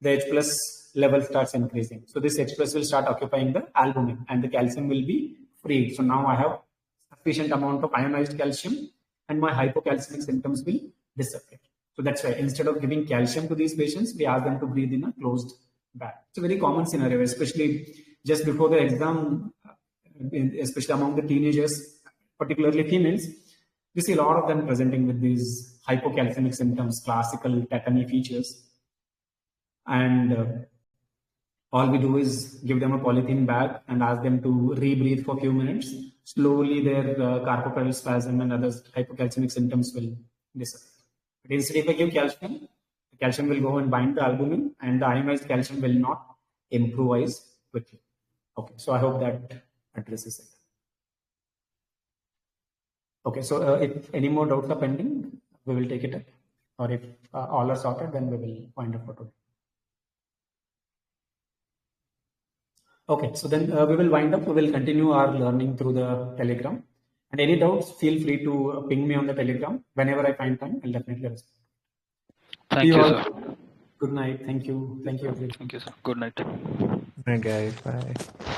the H plus level starts increasing. So this H plus will start occupying the albumin and the calcium will be freed. So now I have sufficient amount of ionized calcium and my hypocalcemic symptoms will disappear. So that's why instead of giving calcium to these patients, we ask them to breathe in a closed bag. It's a very common scenario, especially just before the exam, especially among the teenagers, particularly females. We see a lot of them presenting with these hypocalcemic symptoms, classical tetany features. And all we do is give them a polythene bag and ask them to rebreathe for a few minutes. Slowly their carpophyral spasm and other hypocalcemic symptoms will disappear. But instead, if I give calcium, the calcium will go and bind the albumin and the ionized calcium will not improvise quickly. Okay, so I hope that addresses it. Okay, so if any more doubts are pending, we will take it up. Or if all are sorted, then we will wind up for today. Okay, so then we will wind up. We will continue our learning through the Telegram. And any doubts, feel free to ping me on the Telegram. Whenever I find time, I'll definitely respond. Thank you, sir. Good night. Thank you. Thank you, everyone. Thank you, sir. Good night. Good night, guys. Bye.